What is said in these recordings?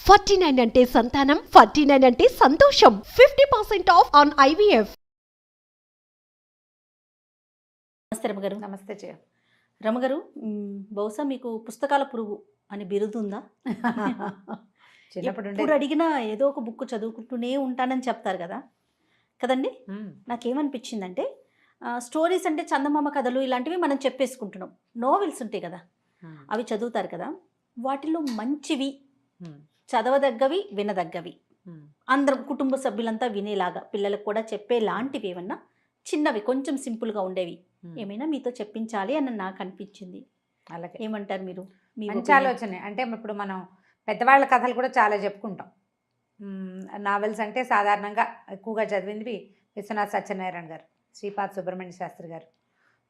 49 అంటే సంతానం, 49 అంటే సంతోషం. 50% ఆఫ్ ఆన్ IVF. నమస్తే రమగారు. నమస్తే జయ. రమగారు, బహుశా మీకు పుస్తకాల పురుగు అని బిరుదుందా? చిన్నప్పుడు ఎప్పుడు అడిగినా ఏదో ఒక బుక్ చదువుకుంటూనే ఉంటానని చెప్తారు కదా కదండి. నాకేమనిపించిందంటే స్టోరీస్ అంటే చందమామ కథలు ఇలాంటివి మనం చెప్పేసుకుంటున్నాం. నోవెల్స్ ఉంటాయి కదా, అవి చదువుతారు కదా, వాటిలో మంచివి, చదవదగ్గవి, వినదగ్గవి, అందరం కుటుంబ సభ్యులంతా వినేలాగా పిల్లలకు కూడా చెప్పే లాంటివి ఏమన్నా చిన్నవి కొంచెం సింపుల్గా ఉండేవి ఏమైనా మీతో చెప్పించాలి అని నాకు అనిపించింది. అలాగే ఏమంటారు మీరు? మీ మంచి ఆలోచనే. అంటే ఇప్పుడు మనం పెద్దవాళ్ళ కథలు కూడా చాలా చెప్పుకుంటాం. నావెల్స్ అంటే సాధారణంగా ఎక్కువగా చదివింది విశ్వనాథ్ సత్యనారాయణ గారు, శ్రీపాద సుబ్రహ్మణ్య శాస్త్రి గారు,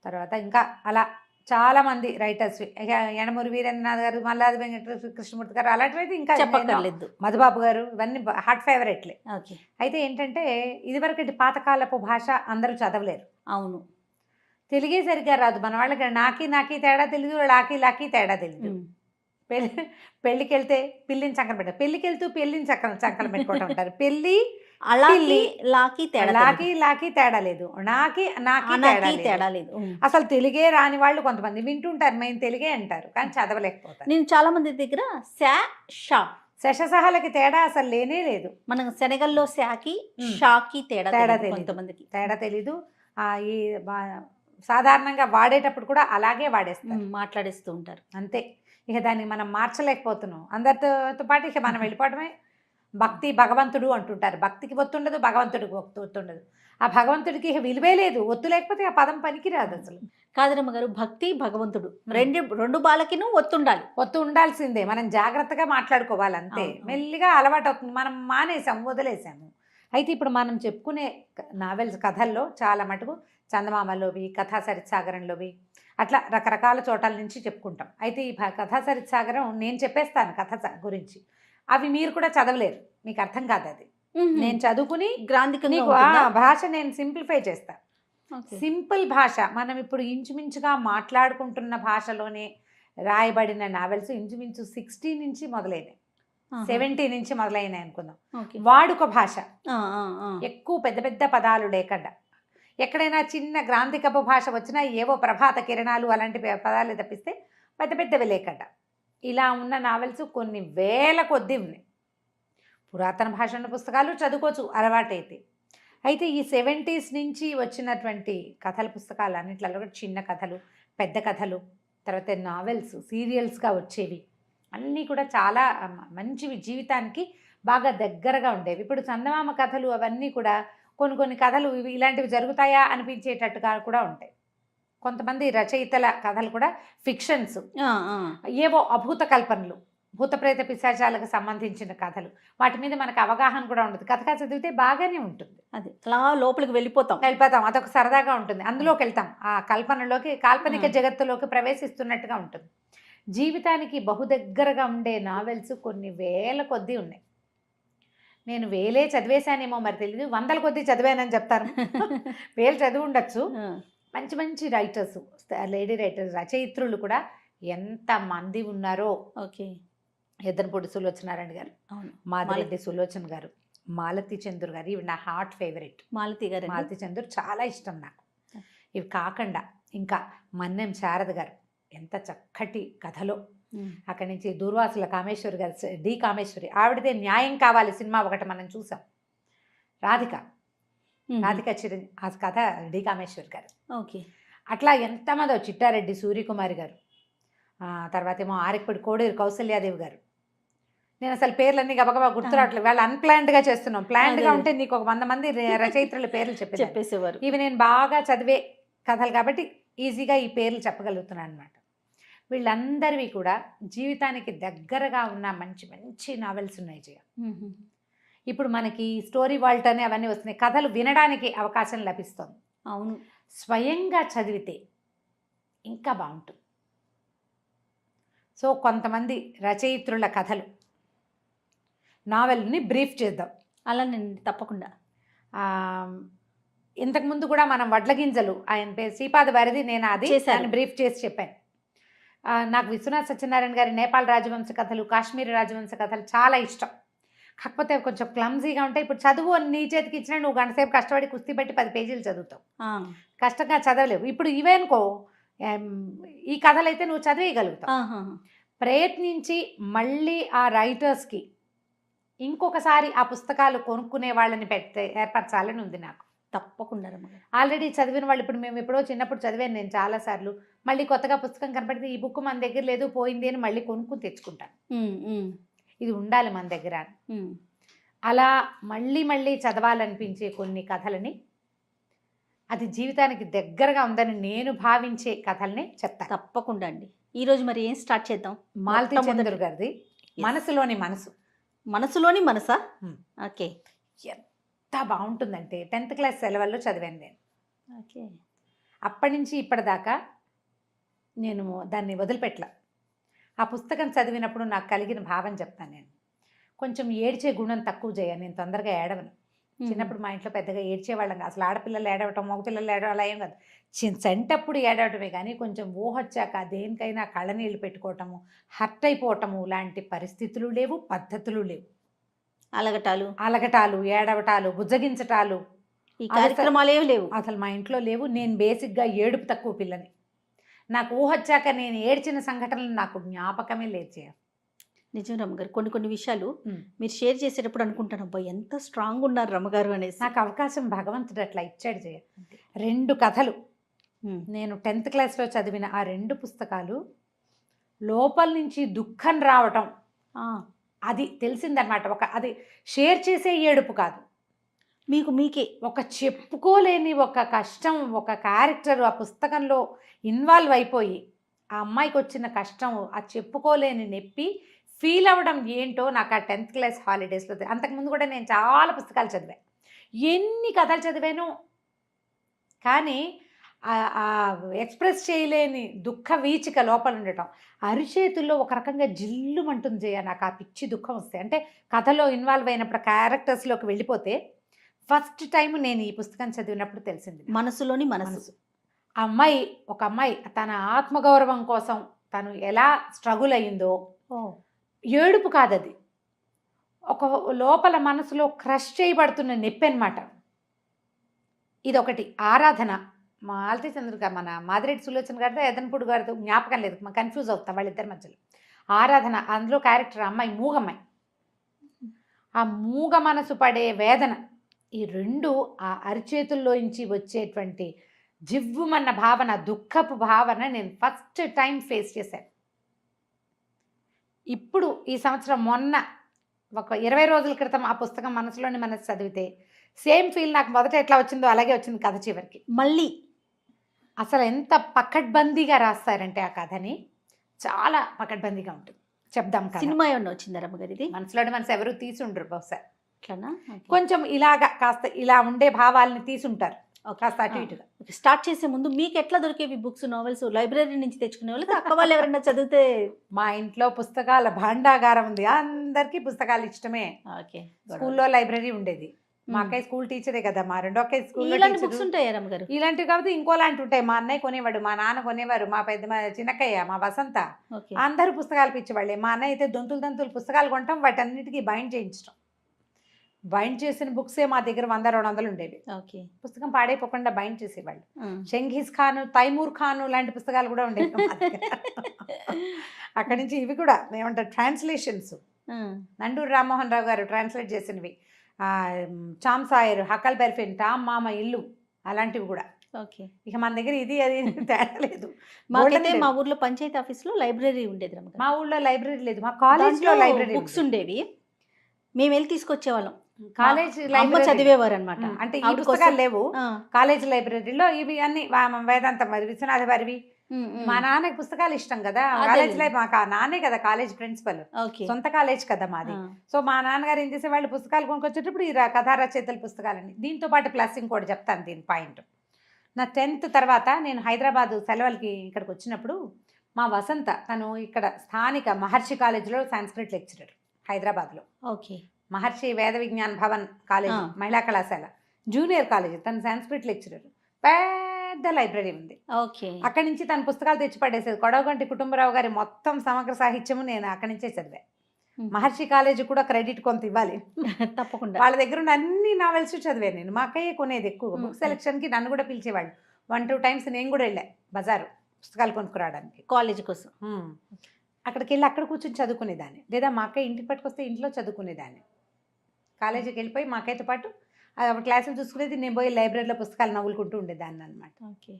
తర్వాత ఇంకా అలా చాలామంది రైటర్స్, యనమూరి వీరేంద్రనాథ్ గారు, మల్లాది వెంకట కృష్ణమూర్తి గారు, అలాంటివి ఇంకా చెప్పక్కర్లేదు, మధుబాబు గారు, ఇవన్నీ హార్ట్ ఫేవరెట్లే. ఓకే. అయితే ఏంటంటే ఇదివరకటి పాతకాలపు భాష అందరూ చదవలేరు. అవును, తెలుగే సరిగ్గా రాదు మన వాళ్ళకి. నాకి తేడా తెలుగు, లాకి తేడా తెలుగు. పెళ్ళికి వెళ్తే పిల్లిని చక్కన పెట్టారు, పెళ్ళికి వెళ్తూ పెళ్ళిని చక్కన పెట్టుకుంటూ ఉంటారు. పెళ్ళి అలాకి లాకి తేడా లేదు, నాకి తేడా లేదు. అసలు తెలుగే రాని వాళ్ళు కొంతమంది వింటుంటారు, మేము తెలుగే అంటారు కానీ చదవలేకపోతారు. నేను చాలా మంది దగ్గర శశసహలకి తేడా అసలు లేనే లేదు. మనం శనగల్లో శాకి షాకి తేడా కొంతమందికి తేడా తెలీదు. ఈ సాధారణంగా వాడేటప్పుడు కూడా అలాగే వాడేస్తారు, మాట్లాడేస్తూ ఉంటారు అంతే. ఇక దాన్ని మనం మార్చలేకపోతున్నాం. అందరితో పాటు ఇక మనం వెళ్ళిపోవడమే. భక్తి భగవంతుడు అంటుంటారు, భక్తికి ఒత్తుండదు, భగవంతుడికి ఒత్తుండదు. ఆ భగవంతుడికి ఇక విలువే లేదు, ఒత్తు లేకపోతే ఆ పదం పనికిరాదు అసలు. కాదరమ్మ గారు, భక్తి భగవంతుడు రెండు బాలకిను ఒత్తు ఉండాల్సిందే. మనం జాగ్రత్తగా మాట్లాడుకోవాలి అంతే. మెల్లిగా అలవాటు అవుతుంది, మనం వదిలేసాము. అయితే ఇప్పుడు మనం చెప్పుకునే నావెల్స్ కథల్లో చాలా మటుకు చందమామలోవి, కథా సరిత్సాగరంలోవి, అట్లా రకరకాల చోట్ల నుంచి చెప్పుకుంటాం. అయితే ఈ కథా సరిత్సాగరం నేను చెప్పేస్తాను కథ గురించి, అవి మీరు కూడా చదవలేరు, మీకు అర్థం కాదు. అది నేను చదువుకుని భాష నేను సింప్లిఫై చేస్తాను. సింపుల్ భాష, మనం ఇప్పుడు ఇంచుమించుగా మాట్లాడుకుంటున్న భాషలోనే రాయబడిన నావెల్స్ ఇంచుమించు 60 నుంచి మొదలైనవి, 70 నుంచి మొదలైనాయి అనుకుందాం. వాడుక భాష, ఎక్కువ పెద్ద పెద్ద పదాలు లేకుండా, ఎక్కడైనా చిన్న గ్రాంధికపు భాష వచ్చినా ఏవో ప్రభాత కిరణాలు అలాంటి పదాలు తప్పిస్తే పెద్ద పెద్దవి లేకుండా ఇలా ఉన్న నావెల్స్ కొన్ని వేల కొద్దీ ఉన్నాయి. పురాతన భాషల పుస్తకాలు చదువుకోవచ్చు అలవాటైతే. అయితే ఈ 70s నుంచి వచ్చినటువంటి కథల పుస్తకాలు అన్నిట్లలో కూడా చిన్న కథలు, పెద్ద కథలు, తర్వాత నావెల్స్, సీరియల్స్గా వచ్చేవి అన్నీ కూడా చాలా మంచివి, జీవితానికి బాగా దగ్గరగా ఉండేవి. ఇప్పుడు చందమామ కథలు అవన్నీ కూడా కొన్ని కథలు ఇలాంటివి జరుగుతాయా అనిపించేటట్టుగా కూడా ఉంటాయి. కొంతమంది రచయితల కథలు కూడా ఫిక్షన్స్, ఏవో అభూత కల్పనలు, భూతప్రేత పిశాచాలకు సంబంధించిన కథలు, వాటి మీద మనకు అవగాహన కూడా ఉండదు. కథగా చదివితే బాగానే ఉంటుంది, అది అలా లోపలికి వెళ్ళిపోతాం, అదొక సరదాగా ఉంటుంది. అందులోకి వెళ్తాం, ఆ కల్పనలోకి, కాల్పనిక జగత్తులోకి ప్రవేశిస్తున్నట్టుగా ఉంటుంది. జీవితానికి బహుదగ్గరగా ఉండే నావెల్స్ కొన్ని వేల కొద్దీ ఉన్నాయి. నేను వేలే చదివేశానేమో మరి తెలియదు, వందల కొద్దీ చదివానని చెప్తాను. వేలు చదివి ఉండొచ్చు. మంచి మంచి రైటర్స్, లేడీ రైటర్స్, రచయిత్రులు కూడా ఎంతమంది ఉన్నారో. ఓకే. ఎద్దనపూడి సులోచనారాయణ గారు, మాదిరెడ్డి సులోచన గారు, మాలతి చంద్రు గారు, ఇవి నా హార్ట్ ఫేవరెట్. మాలతి చంద్రు చాలా ఇష్టం నాకు. ఇవి కాకుండా ఇంకా మన్నెం శారద గారు, ఎంత చక్కటి కథలో. అక్కడి నుంచి దూర్వాసుల కామేశ్వరి గారు, డి కామేశ్వరి, ఆవిడదే న్యాయం కావాలి సినిమా ఒకటి మనం చూసాం. రాధిక చిరంజీవి, ఆ కథ డి కామేశ్వరి గారు. ఓకే. అట్లా ఎంతమందో, చిట్టారెడ్డి సూర్యకుమారి గారు, తర్వాత ఏమో ఆరికపడి కోడేరు కౌసల్యాదేవి గారు. నేను అసలు పేర్లన్నీ గబగబా గుర్తురావట్లేదు, వాళ్ళు అన్ప్లాన్డ్గా చేస్తున్నాం. ప్లాన్డ్గా ఉంటే నీకు ఒక 100 మంది రచయిత్రుల పేర్లు చెప్పేసేవారు. ఇవి నేను బాగా చదివే కథలు కాబట్టి ఈజీగా ఈ పేర్లు చెప్పగలుగుతున్నాను అనమాట. వీళ్ళందరివి కూడా జీవితానికి దగ్గరగా ఉన్న మంచి మంచి నావెల్స్ ఉన్నాయి జయ. ఇప్పుడు మనకి స్టోరీ వాల్ట్ అని అవన్నీ వస్తున్నాయి, కథలు వినడానికి అవకాశం లభిస్తుంది. అవును, స్వయంగా చదివితే ఇంకా బాగుంటుంది. సో కొంతమంది రచయిత్రుల కథలు, నావెల్ని బ్రీఫ్ చేద్దాం. అలా నేను తప్పకుండా. ఇంతకుముందు కూడా మనం వడ్ల గింజలు, ఆయన పేరు శ్రీపాద వారిది, నేను అది బ్రీఫ్ చేసి చెప్పాను. నాకు విశ్వనాథ్ సత్యనారాయణ గారి నేపాల్ రాజవంశ కథలు, కాశ్మీర్ రాజవంశ కథలు చాలా ఇష్టం. కాకపోతే అవి కొంచెం క్లమ్జీగా ఉంటాయి. ఇప్పుడు చదువు నీ చేతికి ఇచ్చినా నువ్వు గంట సేపు కష్టపడి కుస్తీ పెట్టి 10 పేజీలు చదువుతావు, కష్టంగా చదవలేవు. ఇప్పుడు ఇవేనుకో ఈ కథలు అయితే నువ్వు చదివేయగలుగుతావు. ప్రయత్నించి మళ్ళీ ఆ రైటర్స్కి ఇంకొకసారి ఆ పుస్తకాలు కొనుక్కునే వాళ్ళని ఏర్పరచాలని ఉంది నాకు. తప్పకుండా రమ్మగారు. ఆల్రెడీ చదివిన వాళ్ళు, ఇప్పుడు మేము ఎప్పుడో చిన్నప్పుడు చదివాను నేను చాలాసార్లు, మళ్ళీ కొత్తగా పుస్తకం కనపడితే ఈ బుక్ మన దగ్గర లేదు పోయింది అని మళ్ళీ కొనుక్కుని తెచ్చుకుంటాను. ఇది ఉండాలి మన దగ్గర. అలా మళ్ళీ మళ్ళీ చదవాలనిపించే కొన్ని కథలని, అది జీవితానికి దగ్గరగా ఉందని నేను భావించే కథల్ని చెప్తాను. తప్పకుండా అండి. ఈరోజు మరి ఏం స్టార్ట్ చేద్దాం? మాలతీ చంద్ర గారిది మనసులోని మనసు. మనసులోని మనసా? ఓకే. ఎంత బాగుంటుందంటే 10th క్లాస్ సెలవుల్లో చదివాను నేను. ఓకే. అప్పటి నుంచి ఇప్పటిదాకా నేను దాన్ని వదిలిపెట్టల. ఆ పుస్తకం చదివినప్పుడు నాకు కలిగిన భావం చెప్తాను నేను. కొంచెం ఏడ్చే గుణం తక్కువ చేయాలి, నేను తొందరగా ఏడవను. చిన్నప్పుడు మా ఇంట్లో పెద్దగా ఏడ్చేవాళ్ళం, అసలు ఆడపిల్లలు ఏడవటం మగపిల్లలు ఏడవడం అలా ఏం కాదు, చెంటప్పుడు ఏడవటమే. కానీ కొంచెం ఊహొచ్చాక దేనికైనా కళ్ళనీళ్ళు పెట్టుకోవటము, హర్ట్ అయిపోవటము లాంటి పరిస్థితులు లేవు, పద్ధతులు లేవు. అలగటాలు, ఏడవటాలు, బుజ్జగించటాలు, ఈ కార్యక్రమాలు లేవు, అసలు మా ఇంట్లో లేవు. నేను బేసిక్గా ఏడుపు తక్కువ పిల్లని. నాకు ఊహొచ్చాక నేను ఏడ్చిన సంఘటనలు నాకు జ్ఞాపకమే లేదు చేయాలి. నిజం రమ్మగారు. కొన్ని విషయాలు మీరు షేర్ చేసేటప్పుడు అనుకుంటాను, అబ్బా ఎంత స్ట్రాంగ్ ఉన్నారు రమ్మగారు అనేసి. నాకు అవకాశం భగవంతుడు అట్లా ఇచ్చాడు చేయ. 2 కథలు నేను 10th క్లాస్లో చదివిన ఆ 2 పుస్తకాలు లోపల నుంచి దుఃఖం రావటం అది తెలిసిందనమాట. అది షేర్ చేసే ఏడుపు కాదు, మీకే ఒక చెప్పుకోలేని ఒక కష్టం, ఒక క్యారెక్టర్ ఆ పుస్తకంలో ఇన్వాల్వ్ అయిపోయి ఆ అమ్మాయికి వచ్చిన కష్టం, ఆ చెప్పుకోలేని నొప్పి ఫీల్ అవ్వడం ఏంటో నాకు ఆ 10th క్లాస్ హాలిడేస్లో. అంతకుముందు కూడా నేను చాలా పుస్తకాలు చదివాను, ఎన్ని కథలు చదివాను, కానీ ఎక్స్ప్రెస్ చేయలేని దుఃఖ వీచిక లోపల ఉండటం, అరిచేతుల్లో ఒక రకంగా జిల్లుమంటుంది చేయ. నాకు ఆ పిచ్చి దుఃఖం వస్తాయి. అంటే కథలో ఇన్వాల్వ్ అయినప్పుడు క్యారెక్టర్స్లోకి వెళ్ళిపోతే ఫస్ట్ టైం నేను ఈ పుస్తకం చదివినప్పుడు తెలిసింది మనసులోని మనసు. ఒక అమ్మాయి తన ఆత్మగౌరవం కోసం తను ఎలా స్ట్రగుల్ అయ్యిందో, ఏడుపు కాదది, ఒక లోపల మనసులో క్రష్ చేయబడుతున్న నొప్పి అనమాట. ఇదొకటి. ఆరాధన, మాలతీ చంద్ర గారు, మన మాదిరెడ్డి సులోచన గారితో ఎదన్పూడి గారితో జ్ఞాపకం లేదు, కన్ఫ్యూజ్ అవుతాం వాళ్ళిద్దరి మధ్యలో. ఆరాధన, అందులో క్యారెక్టర్ అమ్మాయి మూగమ్మాయి, ఆ మూగ మనసు పడే వేదన, ఈ 2 ఆ అరిచేతుల్లోంచి వచ్చేటువంటి జివ్వుమన్న భావన, దుఃఖపు భావన నేను ఫస్ట్ టైం ఫేస్ చేశాను. ఇప్పుడు ఈ సంవత్సరం మొన్న ఒక 20 రోజుల క్రితం ఆ పుస్తకం మనసులోని మనసు చదివితే సేమ్ ఫీల్ నాకు మొదట ఎట్లా వచ్చిందో అలాగే వచ్చింది కథ చివరికి. మళ్ళీ అసలు ఎంత పకడ్బందీగా రాస్తారంటే ఆ కథని, చాలా పకడ్బందీగా ఉంటుంది. చెప్దాం, సినిమా ఏమన్నా వచ్చిందా రమ్మగారు? ఇది మనసులోని మనసు ఎవరు తీసుండరు బహుశా, అట్లనా? కొంచెం ఇలాగా కాస్త ఇలా ఉండే భావాలని తీసుంటారు, కాస్త అటు ఇటుగా. స్టార్ట్ చేసే ముందు మీకు ఎట్లా దొరికేవి బుక్స్, నావెల్స్? లైబ్రరీ నుంచి తెచ్చుకునే వాళ్ళు, అక్క వాళ్ళు ఎవరైనా చదివితే? మా ఇంట్లో పుస్తకాల భాండాగారం ఉంది, అందరికీ పుస్తకాలు ఇష్టమే. ఓకే. స్కూల్లో లైబ్రరీ ఉండేది, మా అక్కయ్య స్కూల్ టీచరే కదా, మా రెండో అక్కయ్య స్కూల్. ఇలాంటి బుక్స్ ఉంటాయి రమ్మగారు? ఇలాంటివి కాకపోతే ఇంకోలాంటి ఉంటాయి. మా అన్నయ్య కొనేవాడు, మా నాన్న కొనేవారు, మా చిన్నక్కయ్య, మా వసంత, అందరూ పుస్తకాలు పిచ్చేవాళ్ళే. మా అన్నయ్య అయితే దొంతులు పుస్తకాలు కొంటాం, వాటన్నిటికీ బైండ్ చేయించడం. బైండ్ చేసిన బుక్సే మా దగ్గర 100-200 ఉండేవి. ఓకే. పుస్తకం పాడైపోకుండా బైండ్ చేసేవాళ్ళు. షంఘీజ్ ఖాన్, తైమూర్ ఖాన్ లాంటి పుస్తకాలు కూడా ఉండేవి. అక్కడి నుంచి ఇవి కూడా ఏమంటారు, ట్రాన్స్లేషన్స్. నండూరు రామ్మోహన్ రావు గారు ట్రాన్స్లేట్ చేసినవి, చామ్ సాయర్, హకల్ బెర్ఫిన్, టామ్ మామ ఇల్లు, అలాంటివి కూడా. ఓకే. ఇక మన దగ్గర ఇది అది తేడా లేదు. మాకైతే మా ఊర్లో పంచాయతీ ఆఫీస్లో లైబ్రరీ ఉండేది. మా ఊళ్ళో లైబ్రరీ లేదు, మా కాలేజ్లో లైబ్రరీ బుక్స్ ఉండేవి, మేము వెళ్ళి తీసుకొచ్చేవాళ్ళం. కాలేజ్ చదివేవారు అనమాట. అంటే ఈ పుస్తకాలు లేవు కాలేజ్ లైబ్రరీలో, ఇవి అన్ని వేదాంతం, విశ్వనాథ వారివి. మా నాన్నకి పుస్తకాలు ఇష్టం కదా, కాలేజ్ లైఫ్, మాకు నాన్నే కదా కాలేజ్ ప్రిన్సిపల్, సొంత కాలేజ్ కదా మాది. సో మా నాన్నగారు ఏం చేసే వాళ్ళు, పుస్తకాలు కొనుక్కొచ్చేటప్పుడు ఈ కథా రచయితల పుస్తకాలని. దీంతో పాటు ప్లస్ ఇంకోటి చెప్తాను దీని పాయింట్. నా 10th తర్వాత నేను హైదరాబాద్ సెలవులకి ఇక్కడికి వచ్చినప్పుడు మా వసంత, తను ఇక్కడ స్థానిక మహర్షి కాలేజీలో సంస్కృత్ లెక్చరర్ హైదరాబాద్లో. ఓకే. మహర్షి వేద విజ్ఞాన్ భవన్ కాలేజ్, మహిళా కళాశాల, జూనియర్ కాలేజ్, తను సంస్కృత్ లెక్చరర్. పెద్ద లైబ్రరీ ఉంది. ఓకే. అక్కడి నుంచి తన పుస్తకాలు తెచ్చి పడేసేది. కొడవగంటి కుటుంబరావు గారి మొత్తం సమగ్ర సాహిత్యము నేను అక్కడి నుంచే చదివా. మహర్షి కాలేజీ కూడా క్రెడిట్ కొంత ఇవ్వాలి. తప్పకుండా. వాళ్ళ దగ్గర ఉన్న అన్ని నావెల్స్ చదివాను నేను. మా అక్కయ్య కొనేది ఎక్కువ. బుక్ సెలక్షన్కి నన్ను కూడా పిలిచేవాళ్ళు. 1-2 టైమ్స్ నేను కూడా వెళ్ళా బజారు పుస్తకాలు కొనుక్కురావడానికి కాలేజ్ కోసం. అక్కడికి వెళ్ళి అక్కడ కూర్చొని చదువుకునేదాన్ని, లేదా మా అక్కయ్య ఇంటికి పట్టుకొస్తే ఇంట్లో చదువుకునేదాన్ని. కాలేజీకి వెళ్ళిపోయి మా అక్కయ్యతో పాటు క్లాసులు చూసుకునేది, నేను పోయి లైబ్రరీలో పుస్తకాలు నవ్వులుకుంటూ ఉండేదాన్ని అనమాట. ఓకే.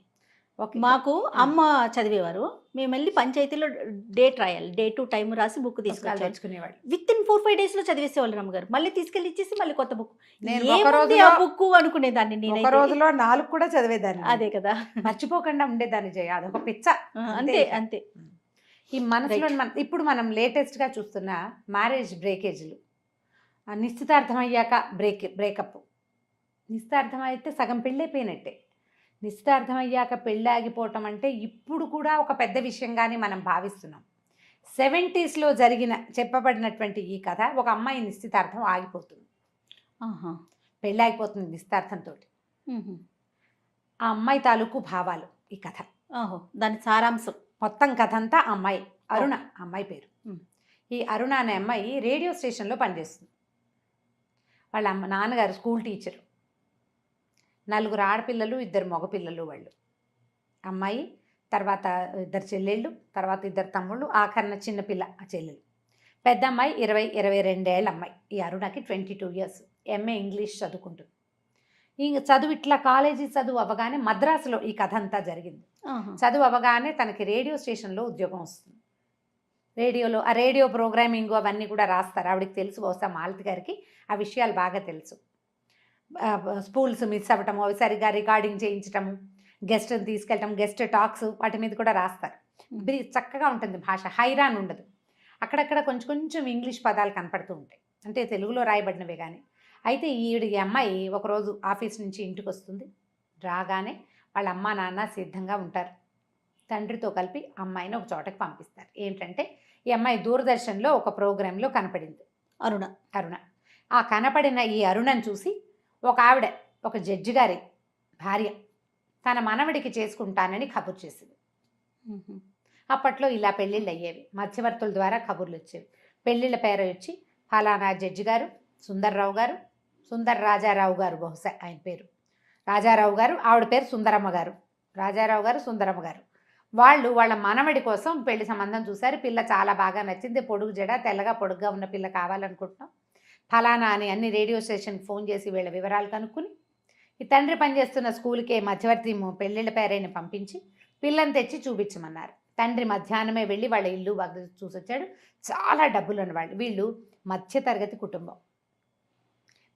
ఓకే. మాకు అమ్మ చదివేవారు. మేము వెళ్ళి పంచాయతీలో డేట్ రాయాలి. డే టు టైం రాసి బుక్ పుస్తకాలు తీసుకొచ్చాలి. తెచ్చుకునేవాళ్ళు. విత్ ఇన్ 4-5 డేస్ లో చదివేసేవాళ్ళు రమ్మగారు. మళ్ళీ తీసుకెళ్ళి ఇచ్చేసి మళ్ళీ కొత్త బుక్. నేను ఏముంది ఒక రోజులో- ఆ బుక్ అనుకునేదాన్ని ఒక నేను. రోజులో 4 కూడా చదివేదాన్ని. అదే కదా. మర్చిపోకుండా ఉండేదాన్ని జయ. అదొక పిచ్చ. అంతే అంతే. ఈ మనసులో ఇప్పుడు మనం లేటెస్ట్గా చూస్తున్న మ్యారేజ్ బ్రేకేజ్లు, నిశ్చితార్థం అయ్యాక బ్రేకప్, నిశ్చితార్థం అయితే సగం పెళ్ళైపోయినట్టే. నిశ్చితార్థం అయ్యాక పెళ్ళి ఆగిపోవటం అంటే ఇప్పుడు కూడా ఒక పెద్ద విషయంగానే మనం భావిస్తున్నాం. 70s చెప్పబడినటువంటి ఈ కథ, ఒక అమ్మాయి నిశ్చితార్థం ఆగిపోతుంది, పెళ్ళి ఆగిపోతుంది నిశ్చితార్థంతో. ఆ అమ్మాయి తాలూకు భావాలు ఈ కథ. దాని సారాంశం మొత్తం కథ అంతా అమ్మాయి అరుణ, అమ్మాయి పేరు. ఈ అరుణ అనే అమ్మాయి రేడియో స్టేషన్లో పనిచేస్తుంది. వాళ్ళ నాన్నగారు స్కూల్ టీచరు. 4 ఆడపిల్లలు, 2 మగపిల్లలు వాళ్ళు. అమ్మాయి, తర్వాత 2 చెల్లెళ్ళు, తర్వాత 2 తమ్ముళ్ళు, ఆఖరణ చిన్నపిల్ల ఆ చెల్లెలు. పెద్ద అమ్మాయి 22 ఏళ్ళ అమ్మాయి. ఈ అరుణకి 22 ఇయర్స్. ఎంఏ ఇంగ్లీష్ చదువుకుంటుంది. ఈ చదువు ఇట్లా కాలేజీ చదువు అవ్వగానే మద్రాసులో ఈ కథ అంతా జరిగింది. చదువు అవ్వగానే తనకి రేడియో స్టేషన్లో ఉద్యోగం వస్తుంది. రేడియోలో ఆ రేడియో ప్రోగ్రామింగ్ అవన్నీ కూడా రాస్తారు. ఆవిడకి తెలుసు, బహుశా మాలతి గారికి ఆ విషయాలు బాగా తెలుసు. స్పూల్స్ మిస్ అవ్వటము, అవి సరిగ్గా రికార్డింగ్ చేయించటము, గెస్ట్ని తీసుకెళ్ళటం, గెస్ట్ టాక్స్, వాటి మీద కూడా రాస్తారు. చక్కగా ఉంటుంది భాష, హైరాన్ ఉండదు. అక్కడక్కడ కొంచెం ఇంగ్లీష్ పదాలు కనపడుతూ ఉంటాయి, అంటే తెలుగులో రాయబడినవే కానీ. అయితే ఈ అమ్మాయి ఒకరోజు ఆఫీస్ నుంచి ఇంటికి వస్తుంది. రాగానే వాళ్ళ అమ్మ నాన్న సిద్ధంగా ఉంటారు. తండ్రితో కలిపి అమ్మాయిని ఒక చోటకి పంపిస్తారు. ఏంటంటే ఈ అమ్మాయి దూరదర్శన్లో ఒక ప్రోగ్రాంలో కనపడింది, అరుణ. ఆ కనపడిన ఈ అరుణను చూసి ఒక ఆవిడ, ఒక జడ్జి గారి భార్య, తన మనవడికి చేసుకుంటానని కబురు చేసింది. అప్పట్లో ఇలా పెళ్ళిళ్ళు అయ్యేవి, మధ్యవర్తుల ద్వారా కబుర్లు వచ్చేవి. పెళ్ళిళ్ళ పేరు వచ్చి ఫలానా జడ్జి గారు, సుందర్రావు గారు, సుందర్ రాజారావు గారు, బహుశా ఆయన పేరు రాజారావు గారు, ఆవిడ పేరు సుందరమ్మ గారు. రాజారావు గారు, సుందరమ్మ గారు వాళ్ళు వాళ్ళ మనవడి కోసం పెళ్లి సంబంధం చూశారు. పిల్ల చాలా బాగా నచ్చింది, పొడుగు జడ, తెల్లగా పొడుగ్గా ఉన్న పిల్ల కావాలనుకుంటున్నాం, ఫలానా అని అన్ని రేడియో స్టేషన్కి ఫోన్ చేసి వీళ్ళ వివరాలు కనుక్కుని, ఈ తండ్రి పనిచేస్తున్న స్కూల్కే మధ్యవర్తి పెళ్ళిళ్ళ పేరైన పంపించి పిల్లని తెచ్చి చూపించమన్నారు. తండ్రి మధ్యాహ్నమే వెళ్ళి వాళ్ళ ఇల్లు బాగా చూసొచ్చాడు. చాలా డబ్బులు ఉన్నవాళ్ళు. వీళ్ళు మధ్యతరగతి కుటుంబం.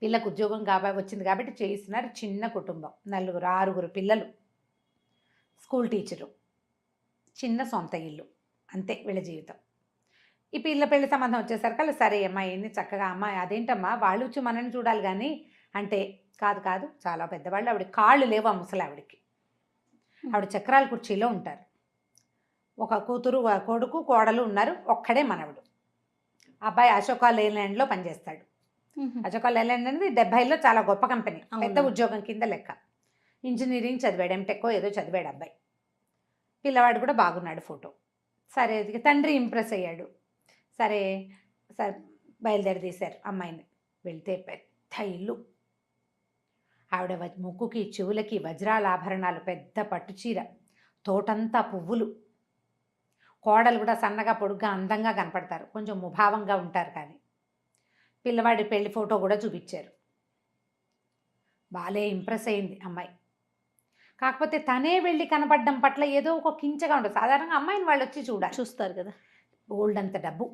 పిల్లకు ఉద్యోగం వచ్చింది కాబట్టి చేయిస్తున్నారు. చిన్న కుటుంబం, 6 పిల్లలు, స్కూల్ టీచరు, చిన్న సొంత ఇల్లు, అంతే వీళ్ళ జీవితం. ఈ పిల్ల పెళ్లి సంబంధం వచ్చేసరికి సరే అమ్మాయి చక్కగా, అమ్మాయి అదేంటమ్మా వాళ్ళు వచ్చి మనల్ని చూడాలి కానీ అంటే, కాదు చాలా పెద్దవాళ్ళు, ఆవిడ కాళ్ళు లేవు ఆ ముసలి ఆవిడకి. ఆవిడ చక్రాల కుర్చీలో ఉంటారు. ఒక కూతురు, కొడుకు, కోడలు ఉన్నారు. ఒక్కడే మనవడు. అబ్బాయి అశోకా లేలాండ్లో పనిచేస్తాడు. అశోకా లేలాండ్ అనేది 70లో చాలా గొప్ప కంపెనీ, పెద్ద ఉద్యోగం కింద లెక్క. ఇంజనీరింగ్ చదివాడు, ఎంటెక్కో ఏదో చదివాడు అబ్బాయి. పిల్లవాడు కూడా బాగున్నాడు ఫోటో. సరే తండ్రి ఇంప్రెస్ అయ్యాడు. సరే బయలుదేరి తీశారు అమ్మాయిని. వెళ్తే పెద్ద ఇల్లు, ఆవిడ ముక్కుకి చెవులకి వజ్రాల ఆభరణాలు, పెద్ద పట్టుచీర, తోటంతా పువ్వులు. కోడలు కూడా సన్నగా పొడుగ్గా అందంగా కనపడతారు, కొంచెం ముభావంగా ఉంటారు. కానీ పిల్లవాడి పెళ్లి ఫోటో కూడా చూపించారు. బాలే ఇంప్రెస్ అయింది అమ్మాయి. కాకపోతే తనే వెళ్ళి కనపడడం పట్ల ఏదో ఒక కించగా ఉంటుంది. సాధారణంగా అమ్మాయిని వాళ్ళు వచ్చి చూస్తారు కదా. బోల్డ్ అంత డబ్బు,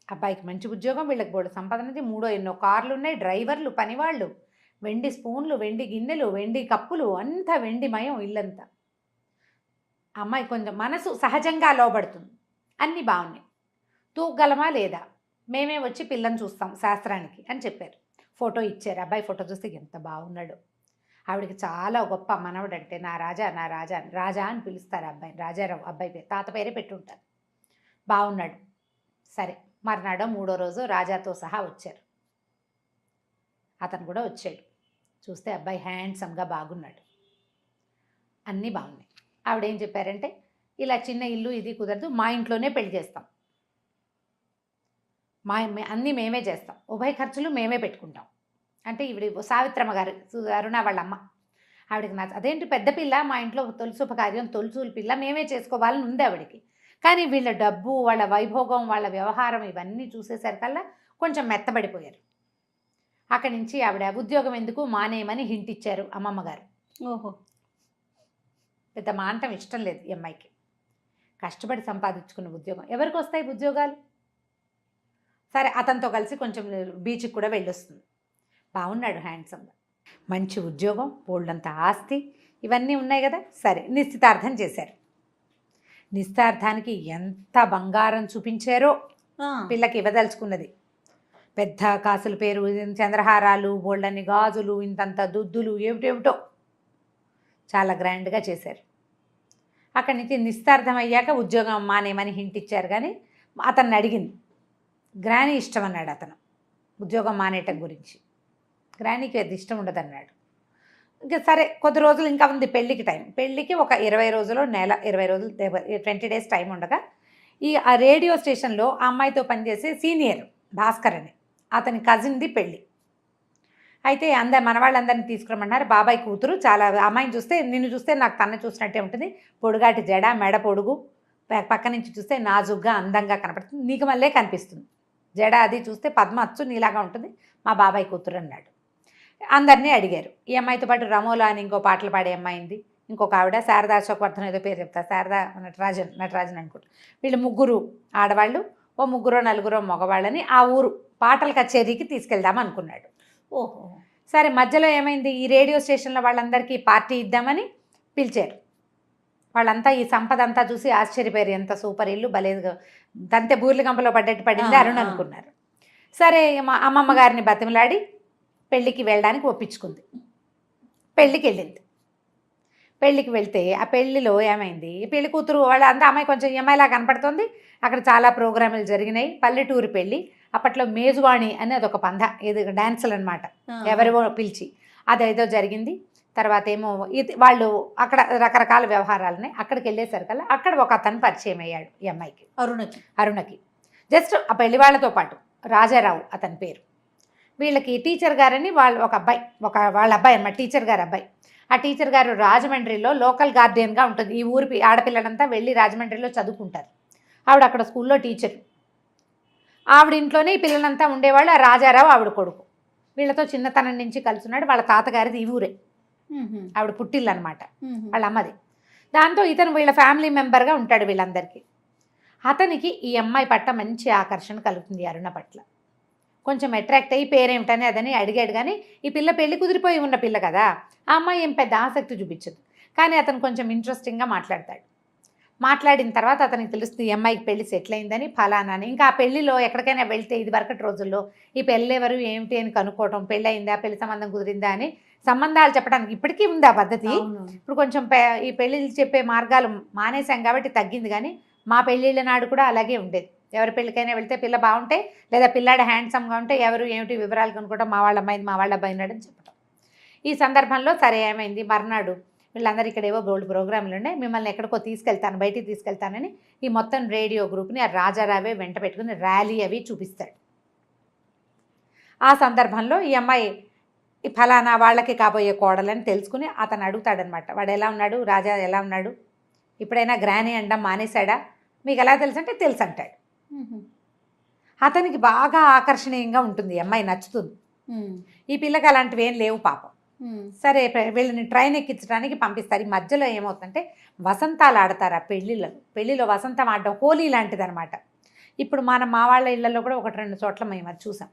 అబ్బాయికి మంచి ఉద్యోగం, వీళ్ళకి బోల్డ్ సంపాదనది, 3 కార్లు ఉన్నాయి, డ్రైవర్లు, పనివాళ్ళు, వెండి స్పూన్లు, వెండి గిన్నెలు, వెండి కప్పులు, అంతా వెండిమయం ఇల్లంతా. అమ్మాయి కొంచెం మనసు సహజంగా లోబడుతుంది. అన్నీ బాగున్నాయి. తూగలమా లేదా, మేమే వచ్చి పిల్లని చూస్తాం శాస్త్రానికి అని చెప్పారు. ఫోటో ఇచ్చారు. అబ్బాయి ఫోటో చూస్తే ఎంత బాగున్నాడు. ఆవిడకి చాలా గొప్ప మనవడు అంటే, నా రాజా రాజా అని పిలుస్తారు అబ్బాయిని. రాజారావు అబ్బాయి పేరు, తాత పేరే పెట్టుంటారు. బాగున్నాడు. సరే మర్నాడో 3వ రోజు రాజాతో సహా వచ్చారు. అతను కూడా వచ్చాడు. చూస్తే అబ్బాయి హ్యాండ్సమ్గా బాగున్నాడు. అన్నీ బాగున్నాయి. ఆవిడేం చెప్పారంటే, ఇలా చిన్న ఇల్లు ఇది కుదరదు, మా ఇంట్లోనే పెళ్లి చేస్తాం, అన్నీ మేమే చేస్తాం, ఉభయ ఖర్చులు మేమే పెట్టుకుంటాం. అంటే ఇవిడ సావిత్రమ్మ గారు, అరుణ వాళ్ళ అమ్మ, ఆవిడకి అదేంటి పెద్ద పిల్ల, మా ఇంట్లో తొలిసూపకార్యం తొలిచూలు పిల్ల మేమే చేసుకోవాలని ఉంది ఆవిడకి. కానీ వీళ్ళ డబ్బు, వాళ్ళ వైభోగం, వాళ్ళ వ్యవహారం ఇవన్నీ చూసేసరికల్లా కొంచెం మెత్తబడిపోయారు. అక్కడి నుంచి ఆవిడ ఉద్యోగం ఎందుకు మానేయమని హింట్ ఇచ్చారు అమ్మమ్మ గారు. ఓహో. పెద్ద మానటం ఇష్టం లేదు ఈ అమ్మాయికి. కష్టపడి సంపాదించుకున్న ఉద్యోగం ఎవరికి వస్తాయి ఉద్యోగాలు? సరే అతనితో కలిసి కొంచెం బీచ్కి కూడా వెళ్ళొస్తుంది. బాగున్నాడు, హ్యాండ్సమ్గా, మంచి ఉద్యోగం, బోల్డంత ఆస్తి, ఇవన్నీ ఉన్నాయి కదా. సరే నిశ్చితార్థం చేశారు. నిశ్చితార్థానికి ఎంత బంగారం చూపించారో పిల్లకి ఇవ్వదలుచుకున్నది. పెద్ద కాసుల పేరు, చంద్రహారాలు, బోల్డన్ని గాజులు, ఇంతంత దుద్దులు, ఏమిటేమిటో చాలా గ్రాండ్గా చేశారు. అక్కడి నుంచి నిశ్చితార్థం అయ్యాక ఉద్యోగం మానేమని హింట్ ఇచ్చారు. కానీ అతన్ని అడిగింది, గ్రానీ ఇష్టం అన్నాడు అతను ఉద్యోగం మానేయటం గురించి. గ్రానీకి అది ఇష్టం ఉండదన్నాడు. ఇంకా సరే కొద్ది రోజులు ఇంకా ఉంది పెళ్ళికి టైం. పెళ్ళికి ఒక 20 రోజులు, నెల 20 రోజులు, 20 డేస్ టైం ఉండగా ఆ రేడియో స్టేషన్లో ఆ అమ్మాయితో పనిచేసే సీనియర్ భాస్కర్ అని అతని కజిన్ది పెళ్ళి. అయితే మనవాళ్ళందరినీ తీసుకురమ్మన్నారు. బాబాయ్ కూతురు చాలా, అమ్మాయిని చూస్తే, నిన్ను చూస్తే నాకు తన చూసినట్టే ఉంటుంది, పొడుగాటి జడ, మెడ పొడుగు, పక్క నుంచి చూస్తే నాజుగ్గా అందంగా కనపడుతుంది, నీకు మళ్ళీ కనిపిస్తుంది, జడ అది చూస్తే పద్మ అచ్చు నీలాగా ఉంటుంది, మా బాబాయ్ కూతురు అన్నాడు. అందరినీ అడిగారు. ఈ అమ్మాయితో పాటు రమోలా అని ఇంకో పాటలు పాడే అమ్మాయింది, ఇంకొక ఆవిడ శారదా అశోకవర్ధన్ ఏదో పేరు చెప్తారు, శారదా నటరాజన్ అనుకుంటా. వీళ్ళు ముగ్గురు ఆడవాళ్ళు, ఓ ముగ్గురో నలుగురో మగవాళ్ళని ఆ ఊరు పాటల కచేరీకి తీసుకెళ్దాం అనుకున్నాడు. ఓహో. సరే మధ్యలో ఏమైంది, ఈ రేడియో స్టేషన్లో వాళ్ళందరికీ పార్టీ ఇద్దామని పిలిచారు. వాళ్ళంతా ఈ సంపద అంతా చూసి ఆశ్చర్యపోయారు, ఎంత సూపర్ ఇల్లు, బలేదుగా తంతే బూర్ల గంపలో పడ్డట్టు పడింది అరుణ్ అనుకున్నారు. సరే మా అమ్మమ్మ గారిని బతిమలాడి పెళ్ళికి వెళ్ళడానికి ఒప్పించుకుంది. పెళ్ళికి వెళ్ళింది. పెళ్ళికి వెళ్తే ఆ పెళ్ళిలో ఏమైంది, పెళ్లి కూతురు వాళ్ళ అంతా అమ్మాయి కొంచెం అమ్మాయిలా కనపడుతుంది. అక్కడ చాలా ప్రోగ్రాములు జరిగినాయి, పల్లెటూరు పెళ్ళి. అప్పట్లో మేజువాణి అని అదొక పంధ, ఏది డాన్సులు అనమాట, ఎవరివో పిలిచి అదేదో జరిగింది. తర్వాత ఏమో వాళ్ళు అక్కడ రకరకాల వ్యవహారాలని. అక్కడికి వెళ్ళేసరికల్లా అక్కడ ఒక అతను పరిచయం అయ్యాడు ఈ అమ్మాయికి, అరుణకి. జస్ట్ ఆ పెళ్లి వాళ్ళతో పాటు రాజారావు అతని పేరు. వీళ్ళకి టీచర్ గారని ఒక అబ్బాయి, వాళ్ళ అబ్బాయి అన్నమాట, టీచర్ గారు అబ్బాయి. ఆ టీచర్ గారు రాజమండ్రిలో లోకల్ గార్డియన్గా ఉంటుంది. ఈ ఊరి ఆడపిల్లలంతా వెళ్ళి రాజమండ్రిలో చదువుకుంటారు. ఆవిడ అక్కడ స్కూల్లో టీచర్. ఆవిడ ఇంట్లోనే ఈ పిల్లలంతా ఉండేవాళ్ళు. ఆ రాజారావు ఆవిడ కొడుకు. వీళ్ళతో చిన్నతనం నుంచి కలుసున్నాడు. వాళ్ళ తాతగారిది ఈ ఊరే, ఆవిడ పుట్టిల్లు అనమాట, వాళ్ళ అమ్మది. దాంతో ఇతను వీళ్ళ ఫ్యామిలీ మెంబర్గా ఉంటాడు వీళ్ళందరికీ. అతనికి ఈ అమ్మాయి పట్ల మంచి ఆకర్షణ కలుగుతుంది, అరుణ పట్ల. కొంచెం అట్రాక్ట్ అయ్యి పేరేమిటని అదని అడిగాడు. కానీ ఈ పిల్ల పెళ్లి కుదిరిపోయి ఉన్న పిల్ల కదా, ఆ అమ్మాయి ఏం పెద్ద ఆసక్తి చూపించదు. కానీ అతను కొంచెం ఇంట్రెస్టింగ్గా మాట్లాడతాడు. మాట్లాడిన తర్వాత అతనికి తెలుస్తుంది ఈ అమ్మాయికి పెళ్లి సెటిల్ అయిందని, ఫలానాని. ఇంకా ఆ పెళ్లిలో ఎక్కడికైనా వెళ్తే ఇది వరకటి రోజుల్లో ఈ పెళ్ళి ఎవరు ఏమిటి అని కనుక్కోవటం, పెళ్ళి అయిందా, పెళ్లి సంబంధం కుదిరిందా అని సంబంధాలు చెప్పడానికి ఇప్పటికీ ఉంది ఆ పద్ధతి. ఇప్పుడు కొంచెం ఈ పెళ్ళిళ్ళు చెప్పే మార్గాలు మానేశాం కాబట్టి తగ్గింది. కానీ మా పెళ్ళిళ్ళ నాడు కూడా అలాగే ఉండేది. ఎవరి పెళ్ళికైనా వెళ్తే పిల్ల బాగుంటే, లేదా పిల్లాడు హ్యాండ్సమ్గా ఉంటే ఎవరు ఏమిటి వివరాలు కనుక్కోవటం, మా వాళ్ళ అమ్మాయిది మా వాళ్ళ అబ్బాయి ఉన్నాడని చెప్పటం. ఈ సందర్భంలో సరే ఏమైంది, మర్నాడు వీళ్ళందరూ ఇక్కడ ఏవో గోల్డ్ ప్రోగ్రాంలు ఉన్నాయి, మిమ్మల్ని ఎక్కడికో తీసుకెళ్తాను, బయటికి తీసుకెళ్తానని ఈ మొత్తం రేడియో గ్రూప్ని ఆ రాజారావే వెంట పెట్టుకుని ర్యాలీ అవి చూపిస్తాడు. ఆ సందర్భంలో ఈ అమ్మాయి ఈ ఫలానా వాళ్ళకి కాబోయే కోడలని తెలుసుకుని అతను అడుగుతాడనమాట, వాడు ఎలా ఉన్నాడు, రాజా ఎలా ఉన్నాడు, ఇప్పుడైనా గ్రానీ అనడం మానేశాడా, మీకు ఎలా తెలుసు అంటే తెలుసు అంటాడు. అతనికి బాగా ఆకర్షణీయంగా ఉంటుంది, ఈ అమ్మాయి నచ్చుతుంది. ఈ పిల్లకి అలాంటివి ఏం లేవు పాపం. సరే వీళ్ళని ట్రైన్ ఎక్కించడానికి పంపిస్తారు. ఈ మధ్యలో ఏమవుతుందంటే వసంతాలు ఆడతారు ఆ పెళ్ళిలో వసంతం ఆడడం హోలీ లాంటిది అనమాట. ఇప్పుడు మా వాళ్ళ ఇళ్లలో కూడా 1-2 చోట్ల మేము అది చూసాం.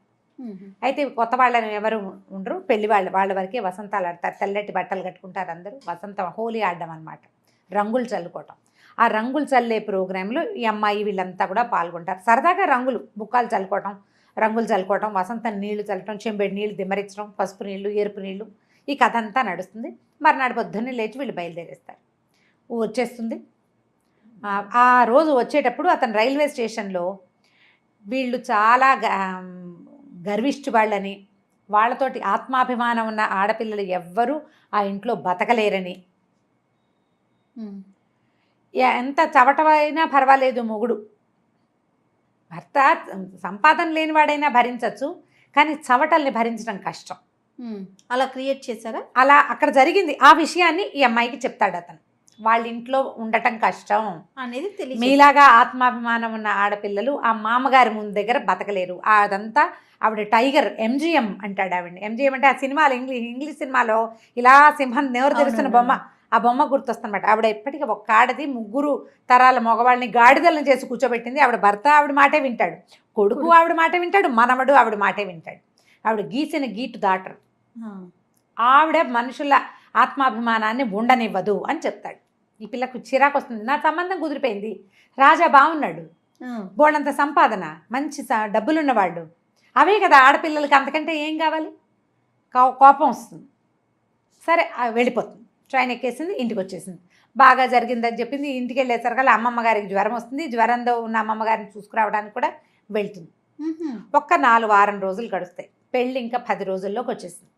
అయితే కొత్త వాళ్ళని ఎవరు ఉండరు, పెళ్లి వాళ్ళ వరకే వసంతాలు ఆడతారు. తెల్లటి బట్టలు కట్టుకుంటారు అందరూ, వసంతం హోలీ ఆడడం అనమాట, రంగులు చల్లుకోవటం. ఆ రంగులు చల్లే ప్రోగ్రాంలో ఈ అమ్మాయి వీళ్ళంతా కూడా పాల్గొంటారు. సరదాగా బుక్కాలు చల్లుకోవటం, రంగులు చల్లుకోవటం, వసంతం నీళ్లు చల్లటం, చెంబెడి నీళ్లు దిమ్మరించడం, పసుపు నీళ్లు, ఎరుపు నీళ్లు, ఈ కథ అంతా నడుస్తుంది. మర్నాడు పొద్దున్నే లేచి వీళ్ళు బయలుదేరేస్తారు. వచ్చేస్తుంది. ఆ రోజు వచ్చేటప్పుడు అతను రైల్వే స్టేషన్లో వీళ్ళు చాలా గర్విష్ఠు వాళ్ళని, వాళ్ళతోటి ఆత్మాభిమానం ఉన్న ఆడపిల్లలు ఎవ్వరూ ఆ ఇంట్లో బతకలేరని ఎంత చవటమైనా పర్వాలేదు మొగుడు, భర్త సంపాదన లేనివాడైనా భరించవచ్చు, కానీ చవటల్ని భరించడం కష్టం. అలా క్రియేట్ చేశారా? అలా అక్కడ జరిగింది. ఆ విషయాన్ని ఈ అమ్మాయికి చెప్తాడు అతను. వాళ్ళ ఇంట్లో ఉండటం కష్టం అనేది తెలియదు. మీలాగా ఆత్మాభిమానం ఉన్న ఆడపిల్లలు ఆ మామగారి ముందు దగ్గర బతకలేరు. అదంతా ఆవిడ టైగర్, ఎంజిఎం అంటాడు ఆవిడ. ఎంజిఎం అంటే ఆ సినిమాలో ఇంగ్లీష్ సినిమాలో ఇలా సింహం నోరు తెరుస్తున్న బొమ్మ, ఆ బొమ్మ గుర్తొస్తుందన్నమాట. ఆవిడ ఎప్పటికీ ఒక్క ఆడది 3 తరాల మగవాళ్ళని గాడిదలను చేసి కూర్చోబెట్టింది. ఆవిడ భర్త ఆవిడ మాటే వింటాడు, కొడుకు ఆవిడ మాటే వింటాడు, మనవడు ఆవిడ మాటే వింటాడు. ఆవిడ గీసిన గీటు దాటరు. ఆవిడ మనుషుల ఆత్మాభిమానాన్ని ఉండనివ్వదు అని చెప్తాడు. ఈ పిల్లకు చిరాకు వస్తుంది. నా సంబంధం కుదిరిపోయింది, రాజా బాగున్నాడు, బోళ్ళంత సంపాదన, మంచి డబ్బులున్నవాళ్ళు, అవే కదా ఆడపిల్లలకి, అంతకంటే ఏం కావాలి? కోపం వస్తుంది. సరే వెళ్ళిపోతుంది. ట్రైన్ ఎక్కేసింది, ఇంటికి వచ్చేసింది. బాగా జరిగిందని చెప్పింది. ఇంటికి వెళ్ళేసరికల్లా అమ్మమ్మ గారికి జ్వరం వస్తుంది. జ్వరంతో ఉన్న అమ్మమ్మ గారిని చూసుకురావడానికి కూడా వెళ్తుంది. ఒక్క 4 వారం రోజులు గడుస్తాయి. పెళ్ళి ఇంకా 10 రోజుల్లోకి వచ్చేసింది.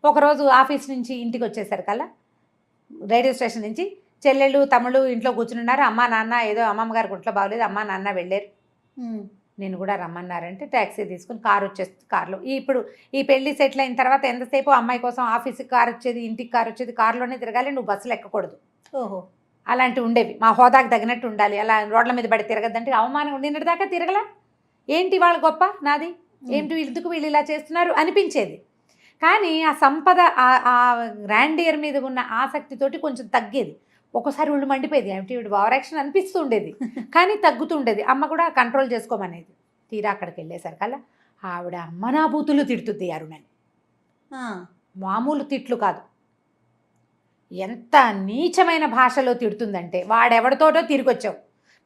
ఒకరోజు ఆఫీస్ నుంచి ఇంటికి వచ్చేసరికల్లా రైల్వే స్టేషన్ నుంచి చెల్లెళ్ళు తమ్ముళ్ళు ఇంట్లో కూర్చుని ఉన్నారు. అమ్మ నాన్న ఏదో అమ్మమ్మ గారికి ఒంట్లో బాగోలేదు, అమ్మ నాన్న వెళ్ళారు, నేను కూడా రమ్మన్నారంటే ట్యాక్సీ తీసుకుని కారు వచ్చేస్తుంది. కారులో ఇప్పుడు ఈ పెళ్లి సెటిల్ అయిన తర్వాత ఎంతసేపు అమ్మాయి కోసం ఆఫీస్కి కారు వచ్చేది, ఇంటికి కారు వచ్చేది, కారులోనే తిరగాలి, నువ్వు బస్సులు ఎక్కకూడదు. ఓహో, అలాంటివి ఉండేవి. మా హోదాకు తగినట్టు ఉండాలి. అలా రోడ్ల మీద పడి తిరగద్దంటే అవమానం ఉండినట్టు దాకా తిరగలా. ఏంటి వాళ్ళ గొప్ప నాది, ఏంటి ఎందుకు వీళ్ళు ఇలా చేస్తున్నారు అనిపించేది. కానీ ఆ సంపద, ఆ గ్రాండియర్ మీద ఉన్న ఆసక్తితోటి కొంచెం తగ్గేది. ఒక్కోసారి ఒళ్ళు మండిపోయేది, ఏమిటి వీడు ఓవరాక్షన్ అనిపిస్తూ ఉండేది, కానీ తగ్గుతుండేది. అమ్మ కూడా కంట్రోల్ చేసుకోమనేది. తీరా అక్కడికి వెళ్ళేసరికల్లా ఆవిడ అమ్మనాభూతులు తిడుతుంది అరుణని. మామూలు తిట్లు కాదు, ఎంత నీచమైన భాషలో తిడుతుందంటే, వాడెవడితోటో తిరిగొచ్చావు,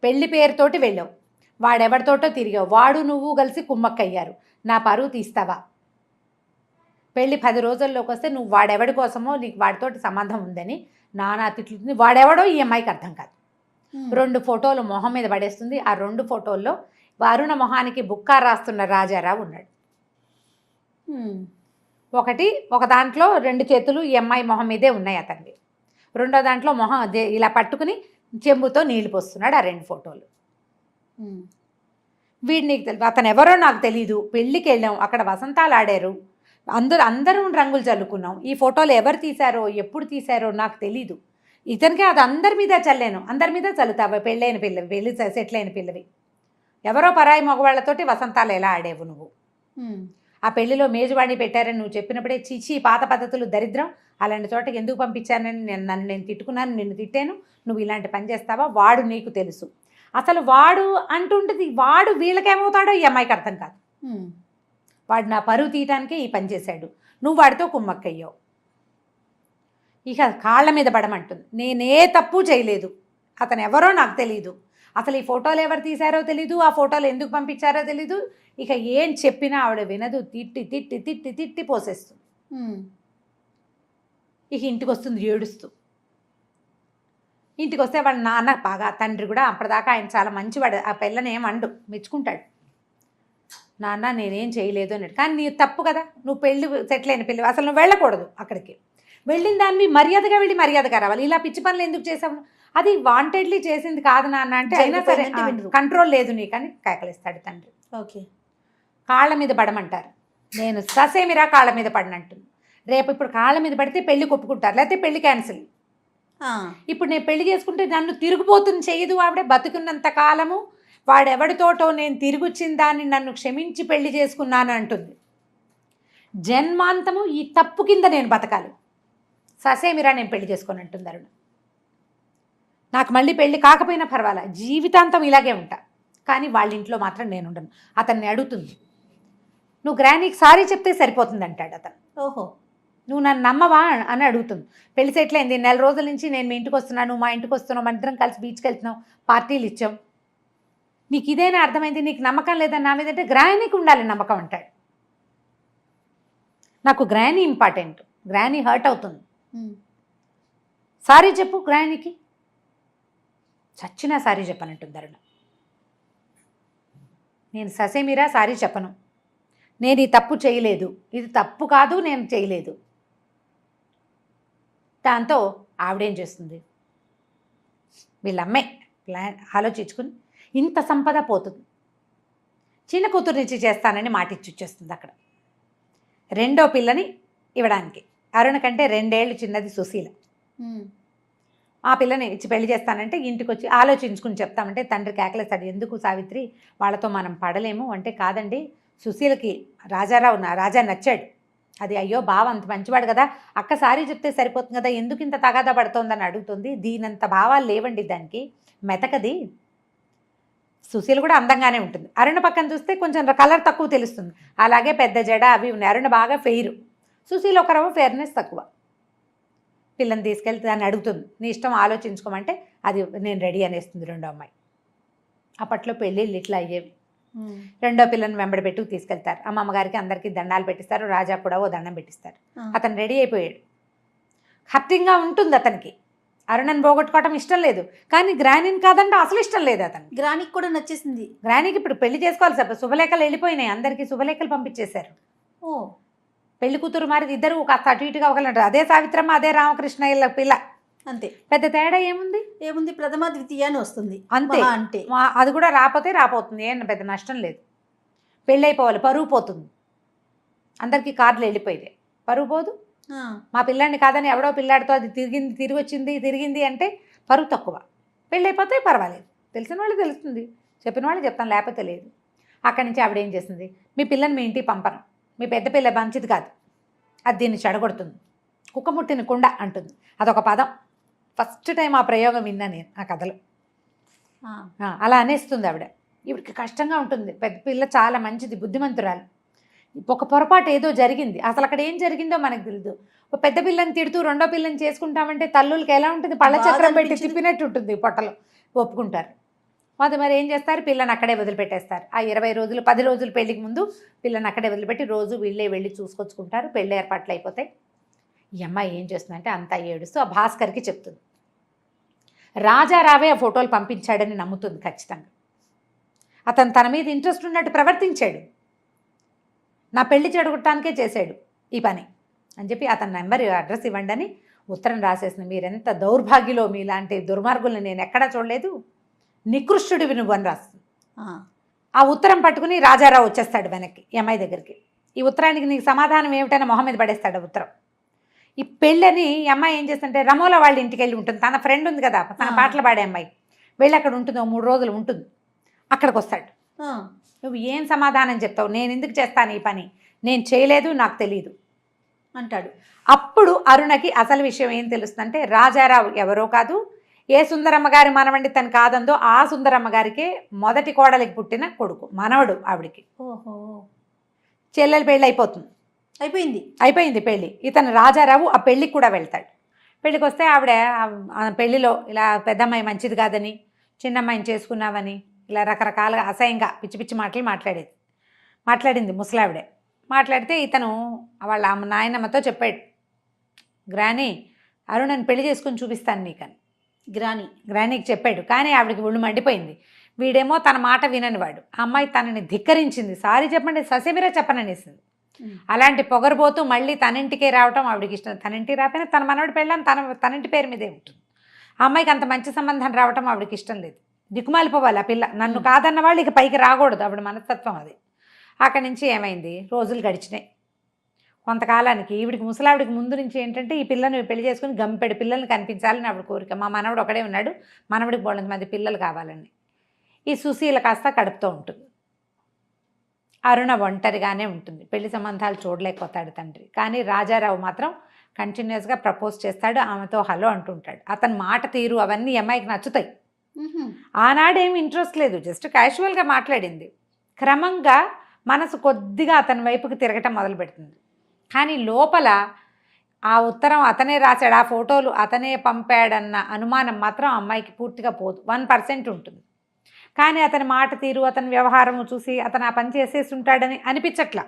పెళ్లి పేరుతోటి వెళ్ళావు, వాడెవడితోటో తిరిగావు, వాడు నువ్వు కలిసి కుమ్మక్కయ్యారు, నా పరువు తీస్తావా? పెళ్ళి 10 రోజుల్లోకి వస్తే నువ్వు వాడెవడి కోసమో నీకు వాడితోటి సంబంధం ఉందని నానా తిట్లుతుంది. వాడెవడో ఈ అమ్మాయికి అర్థం కాదు. 2 ఫోటోలు మొహం మీద పడేస్తుంది. ఆ 2 ఫోటోల్లో అరుణ మొహానికి బుక్కా రాస్తున్న రాజారావు ఉన్నాడు. ఒక దాంట్లో 2 చేతులు ఈ అమ్మాయి మొహం మీదే ఉన్నాయి అతన్ని. రెండో దాంట్లో మొహం ఇలా పట్టుకుని చెంబుతో నీళ్లు పోస్తున్నాడు. ఆ 2 ఫోటోలు. వీడు నీకు తెలియదు, అతను ఎవరో నాకు తెలీదు, పెళ్ళికి వెళ్ళాం, అక్కడ వసంతాలు ఆడారు, అందరూ రంగులు చల్లుకున్నాం, ఈ ఫోటోలు ఎవరు తీశారో ఎప్పుడు తీశారో నాకు తెలీదు, ఇతనికే అది అందరి మీద చల్లాను, అందరి మీద చల్లుతావా? పెళ్ళైన పిల్లవి, పెళ్ళి సెటిల్ అయిన పిల్లవి, ఎవరో పరాయి మగవాళ్లతోటి వసంతాలు ఎలా ఆడేవు నువ్వు? ఆ పెళ్లిలో మేజువాణి పెట్టారని నువ్వు చెప్పినప్పుడే చీచి పాత పద్ధతులు దరిద్రం, అలాంటి చోటకి ఎందుకు పంపించానని నేను తిట్టుకున్నాను, నిన్ను తిట్టాను, నువ్వు ఇలాంటి పని చేస్తావా? వాడు నీకు తెలుసు. అసలు వాడు అంటుంటుంది, వాడు వీళ్ళకేమవుతాడో ఈ అమ్మాయికి అర్థం కాదు. వాడు నా పరువు తీయటానికే ఈ పని చేశాడు, నువ్వు వాడితో కుమ్మక్కయ్యావు. ఇక కాళ్ళ మీద పడమంటుంది. నేనే తప్పు చేయలేదు, అతను ఎవరో నాకు తెలీదు, అసలు ఈ ఫోటోలు ఎవరు తీశారో తెలీదు, ఆ ఫోటోలు ఎందుకు పంపించారో తెలీదు. ఇక ఏం చెప్పినా ఆవిడ వినదు, తిట్టి తిట్టి తిట్టి తిట్టి పోసేస్తుంది. ఇక ఇంటికి వస్తుంది ఏడుస్తూ. ఇంటికి వస్తే వాళ్ళ నాన్న బాగా, తండ్రి కూడా అప్పటిదాకా ఆయన చాలా మంచివాడు, ఆ పిల్లని ఏమండు, మెచ్చుకుంటాడు. నాన్న నేనేం చేయలేదు అన్నాడు. కానీ నీ తప్పు కదా, నువ్వు పెళ్ళి సెటిల్ అయిన పిల్లవి, అసలు నువ్వు వెళ్ళకూడదు అక్కడికి, వెళ్ళిన దాన్ని మర్యాదగా వెళ్ళి మర్యాదగా రావాలి, ఇలా పిచ్చి పనులు ఎందుకు చేసావు? అది వాంటెడ్లీ చేసింది కాదు నాన్న అంటే, అయినా సరే కంట్రోల్ లేదు నీకని కేకలిస్తాడు తండ్రి. ఓకే, కాళ్ళ మీద పడమంటారు, నేను ససేమిరా కాళ్ళ మీద పడినట్టుంది. రేపు ఇప్పుడు కాళ్ళ మీద పడితే పెళ్లి కొప్పుకుంటారు, లేకపోతే పెళ్లి క్యాన్సిల్. ఇప్పుడు నేను పెళ్లి చేసుకుంటే నన్ను తిరిగిపోతుంది చేయదు ఆవిడ. బతుకున్నంత కాలము వాడెవడితోటో నేను తిరిగొచ్చిన దాన్ని నన్ను క్షమించి పెళ్లి చేసుకున్నాను అంటుంది. జన్మాంతము ఈ తప్పు కింద నేను బతకాలి, ససేమిరా నేను పెళ్లి చేసుకొని అంటుంది అరుణ. నాకు మళ్ళీ పెళ్లి కాకపోయినా పర్వాలా, జీవితాంతం ఇలాగే ఉంటా, కానీ వాళ్ళ ఇంట్లో మాత్రం నేను ఉండను. అతన్ని అడుగుతుంది, నువ్వు గ్రానీకి సారీ చెప్తే సరిపోతుంది అంటాడు అతను. ఓహో, నువ్వు నన్ను నమ్మవా అని అడుగుతుంది. పెళ్లి సెటిల్ అయింది, 4 రోజుల నుంచి నేను మీ ఇంటికి వస్తున్నాను, మా ఇంటికి వస్తున్నావు, మన ఇద్దరం కలిసి బీచ్కి వెళ్తున్నాం, పార్టీలు ఇచ్చాం, నీకు ఇదేనా అర్థమైంది? నీకు నమ్మకం లేదని నా మీద అంటే గ్రానీకి ఉండాలి నమ్మకం అంటాడు. నాకు గ్రానీ ఇంపార్టెంట్, గ్రానీ హర్ట్ అవుతుంది, సారీ చెప్పు గ్రానీకి. చచ్చినా సారీ చెప్పనంటుంది అరుణ. నేను ససేమిరా సారీ చెప్పను, నేను ఈ తప్పు చేయలేదు, ఇది తప్పు కాదు, నేను చేయలేదు. దాంతో ఆవిడేం చేస్తుంది, వీళ్ళమ్మే ప్లాన్ ఆలోచించుకుని ఇంత సంపద పోతుంది, చిన్న కూతురునిచ్చి చేస్తానని మాట ఇచ్చేస్తుంది అక్కడ. రెండో పిల్లని ఇవ్వడానికి అరుణ కంటే 2 ఏళ్ళు చిన్నది సుశీల. ఆ పిల్లని ఇచ్చి పెళ్లి చేస్తానంటే ఇంటికి వచ్చి ఆలోచించుకుని చెప్తామంటే తండ్రి కేకలేస్తాడు, ఎందుకు సావిత్రి వాళ్ళతో మనం పడలేము అంటే, కాదండి సుశీలకి రాజా నచ్చాడు, అది అయ్యో బావ అంత మంచివాడు కదా, అక్క సారీ చెప్తే సరిపోతుంది కదా, ఎందుకు ఇంత తగాదా పడుతోందని అడుగుతుంది. దీనంత భావాలు లేవండి దానికి, మెతకది. సుశీల కూడా అందంగానే ఉంటుంది. అరుణ పక్కన చూస్తే కొంచెం కలర్ తక్కువ తెలుస్తుంది, అలాగే పెద్ద జడ అవి ఉన్నాయి. అరుణ బాగా ఫెయిర్, సుశీల ఒక రవ్వ ఫెయిర్నెస్ తక్కువ. పిల్లని తీసుకెళ్తే దాన్ని అడుగుతుంది, నీ ఇష్టం ఆలోచించుకోమంటే అది నేను రెడీ అనేస్తుంది రెండో అమ్మాయి. అప్పట్లో పెళ్ళిళ్ళు ఇట్లా అయ్యేవి. రెండో పిల్లని వెంబడబెట్టుకు తీసుకెళ్తారు. అమ్మమ్మగారికి అందరికీ దండాలు పెట్టిస్తారు, రాజా కూడా ఓ దండం పెట్టిస్తారు. అతను రెడీ అయిపోయాడు. హర్టింగ్గా ఉంటుంది అతనికి, అరుణని పోగొట్టుకోవటం ఇష్టం లేదు, కానీ గ్రానీని కాదంటే అసలు ఇష్టం లేదు అతను. గ్రానీకి కూడా నచ్చేసింది. గ్రానీకి ఇప్పుడు పెళ్లి చేసుకోవాలి సార్, శుభలేఖలు వెళ్ళిపోయినాయి, అందరికీ శుభలేఖలు పంపించేశారు. ఓ పెళ్లి కూతురు మరి ఇద్దరు కాస్త అటు ఇటుగా ఒకలంటారు, అదే సావిత్రమ్మ అదే రామకృష్ణ పిల్ల, అంతే. పెద్ద తేడా ఏముంది? ప్రథమ ద్వితీయ అని వస్తుంది అంతే. అంటే అది కూడా రాపోతుంది, ఏం పెద్ద నష్టం లేదు. పెళ్ళి అయిపోవాలి, పరువు పోతుంది. అందరికీ కార్లు వెళ్ళిపోయినాయి, పరువు పోదు. మా పిల్లాడిని కాదని ఎవడో పిల్లాడితో అది తిరిగింది అంటే పరువు తక్కువ. పెళ్ళి అయిపోతే పర్వాలేదు, తెలిసిన వాళ్ళు తెలుస్తుంది, చెప్పిన వాళ్ళు చెప్తాను, లేకపోతే లేదు. అక్కడి నుంచి ఆవిడ ఏం చేసింది, మీ పిల్లని మీ ఇంటికి పంపను, మీ పెద్ద పిల్ల మంచిది కాదు, అది దీన్ని చెడగొడుతుంది, కుక్క ముట్టిన కుండ అంటుంది. అదొక పదం, ఫస్ట్ టైం ఆ ప్రయోగం విన్నా నేను ఆ కథలో. అలా అనేస్తుంది ఆవిడ. ఈవిడికి కష్టంగా ఉంటుంది, పెద్ద పిల్ల చాలా మంచిది, బుద్ధిమంతురాలు. ఒక పొరపాటు ఏదో జరిగింది, అసలు అక్కడ ఏం జరిగిందో మనకు తెలియదు. ఒక పెద్ద పిల్లని తిడుతూ రెండో పిల్లని చేసుకుంటామంటే తల్లులకి ఎలా ఉంటుంది, పళ్ళ చక్రం పెట్టి తిప్పినట్టు ఉంటుంది పొట్టలో, ఒప్పుకుంటారు. మరి ఏం చేస్తారు, పిల్లని అక్కడే వదిలిపెట్టేస్తారు. ఆ 20 రోజులు 10 రోజులు పెళ్లికి ముందు పిల్లని అక్కడే వదిలిపెట్టి రోజు వీళ్ళే వెళ్ళి చూసుకొచ్చుకుంటారు. పెళ్ళి ఏర్పాట్లు అయిపోతాయి. ఈ అమ్మాయి ఏం చేస్తుందంటే అంతా ఏడుస్తూ ఆ భాస్కర్కి చెప్తుంది. రాజారావే ఆ ఫోటోలు పంపించాడని నమ్ముతుంది ఖచ్చితంగా. అతను తన మీద ఇంట్రెస్ట్ ఉన్నట్టు ప్రవర్తించాడు, నా పెళ్లి చెడగొట్టడానికే చేశాడు ఈ పని అని చెప్పి అతని నెంబర్ అడ్రస్ ఇవ్వండి అని ఉత్తరం రాసేసింది. మీరెంత దౌర్భాగ్యులో, మీలాంటి దుర్మార్గుల్ని నేను ఎక్కడా చూడలేదు, నికృష్టుడివి నువ్వు అని రాస్తుంది. ఆ ఉత్తరం పట్టుకుని రాజారావు వచ్చేస్తాడు వెనక్కి ఈ అమ్మాయి దగ్గరికి. ఈ ఉత్తరానికి నీకు సమాధానం ఏమిటని మొహం మీద పడేస్తాడు ఆ ఉత్తరం. ఈ పెళ్ళని ఈ అమ్మాయి ఏం చేస్తుంటే రమోల వాళ్ళ ఇంటికి వెళ్ళి ఉంటుంది, తన ఫ్రెండ్ ఉంది కదా తన పాటలు పాడే అమ్మాయి, వెళ్ళి అక్కడ ఉంటుంది, 3 రోజులు ఉంటుంది. అక్కడికి వస్తాడు. నువ్వు ఏం సమాధానం చెప్తావు, నేను ఎందుకు చేస్తాను ఈ పని, నేను చేయలేదు, నాకు తెలియదు అంటాడు. అప్పుడు అరుణకి అసలు విషయం ఏం తెలుస్తుందంటే రాజారావు ఎవరో కాదు, ఏ సుందరమ్మ గారి మనవండి తను కాదందో ఆ సుందరమ్మ గారికే మొదటి కోడలికి పుట్టిన కొడుకు, మనవడు ఆవిడికి. ఓహో, చెల్లెలు పెళ్ళి అయిపోయింది పెళ్ళి. ఇతను రాజారావు ఆ పెళ్ళికి కూడా వెళ్తాడు. పెళ్ళికి వస్తే ఆవిడ పెళ్ళిలో ఇలా పెద్దమ్మాయి మంచిది కాదని, చిన్నమ్మాయిని చేసుకున్నావని ఇలా రకరకాలుగా అసహ్యంగా పిచ్చి పిచ్చి మాటలు మాట్లాడింది ముసలావిడే. మాట్లాడితే ఇతను వాళ్ళ నాయనమ్మతో చెప్పాడు, గ్రానీ అరుణని పెళ్లి చేసుకుని చూపిస్తాను నీకని గ్రానీకి చెప్పాడు. కానీ ఆవిడకి ఒళ్ళు మండిపోయింది. వీడేమో తన మాట విననివాడు. ఆ అమ్మాయి తనని ధిక్కరించింది, సారీ చెప్పండి ససేమిరా చెప్పననేసింది. అలాంటి పొగరబోతూ మళ్ళీ తనింటికే రావటం ఆవిడకి ఇష్టం. తనింటికి రాకపోయినా తన మనవడి పెళ్ళని తనింటి పేరు మీదే ఉంటుంది. ఆ అమ్మాయికి అంత మంచి సంబంధం రావటం ఆవిడకి ఇష్టం లేదు. దిక్కుమాలిపోవాలి ఆ పిల్ల, నన్ను కాదన్న వాళ్ళు ఇక పైకి రాకూడదు, ఆవిడ మనస్తత్వం అది. అక్కడి నుంచి ఏమైంది, రోజులు గడిచినాయి. కొంతకాలానికి ఈవిడికి ముసలావిడికి ముందు నుంచి ఏంటంటే ఈ పిల్లని పెళ్లి చేసుకుని గంపెడు పిల్లల్ని కనిపించాలని ఆవిడ కోరిక. మా మనవడు ఒకడే ఉన్నాడు, మనవడికి 3 మంది పిల్లలు కావాలని. ఈ సుశీల కాస్త కడుపుతూ ఉంటుంది. అరుణ ఒంటరిగానే ఉంటుంది, పెళ్లి సంబంధాలు చూడలేకపోతాడు తండ్రి. కానీ రాజారావు మాత్రం కంటిన్యూస్గా ప్రపోజ్ చేస్తాడు, ఆమెతో హలో అంటుంటాడు. అతని మాట తీరు అవన్నీ అమ్మాయికి నచ్చుతాయి. ఆనాడేమి ఇంట్రెస్ట్ లేదు, జస్ట్ క్యాజువల్గా మాట్లాడింది. క్రమంగా మనసు కొద్దిగా అతని వైపుకి తిరగటం మొదలు పెడుతుంది. కానీ లోపల ఆ ఉత్తరం అతనే రాశాడు, ఆ ఫోటోలు అతనే పంపాడన్న అనుమానం మాత్రం అమ్మాయికి పూర్తిగా పోదు, 1% ఉంటుంది. కానీ అతని మాట తీరు అతని వ్యవహారము చూసి అతను ఆ పని చేసేసి ఉంటాడని అనిపించట్లా.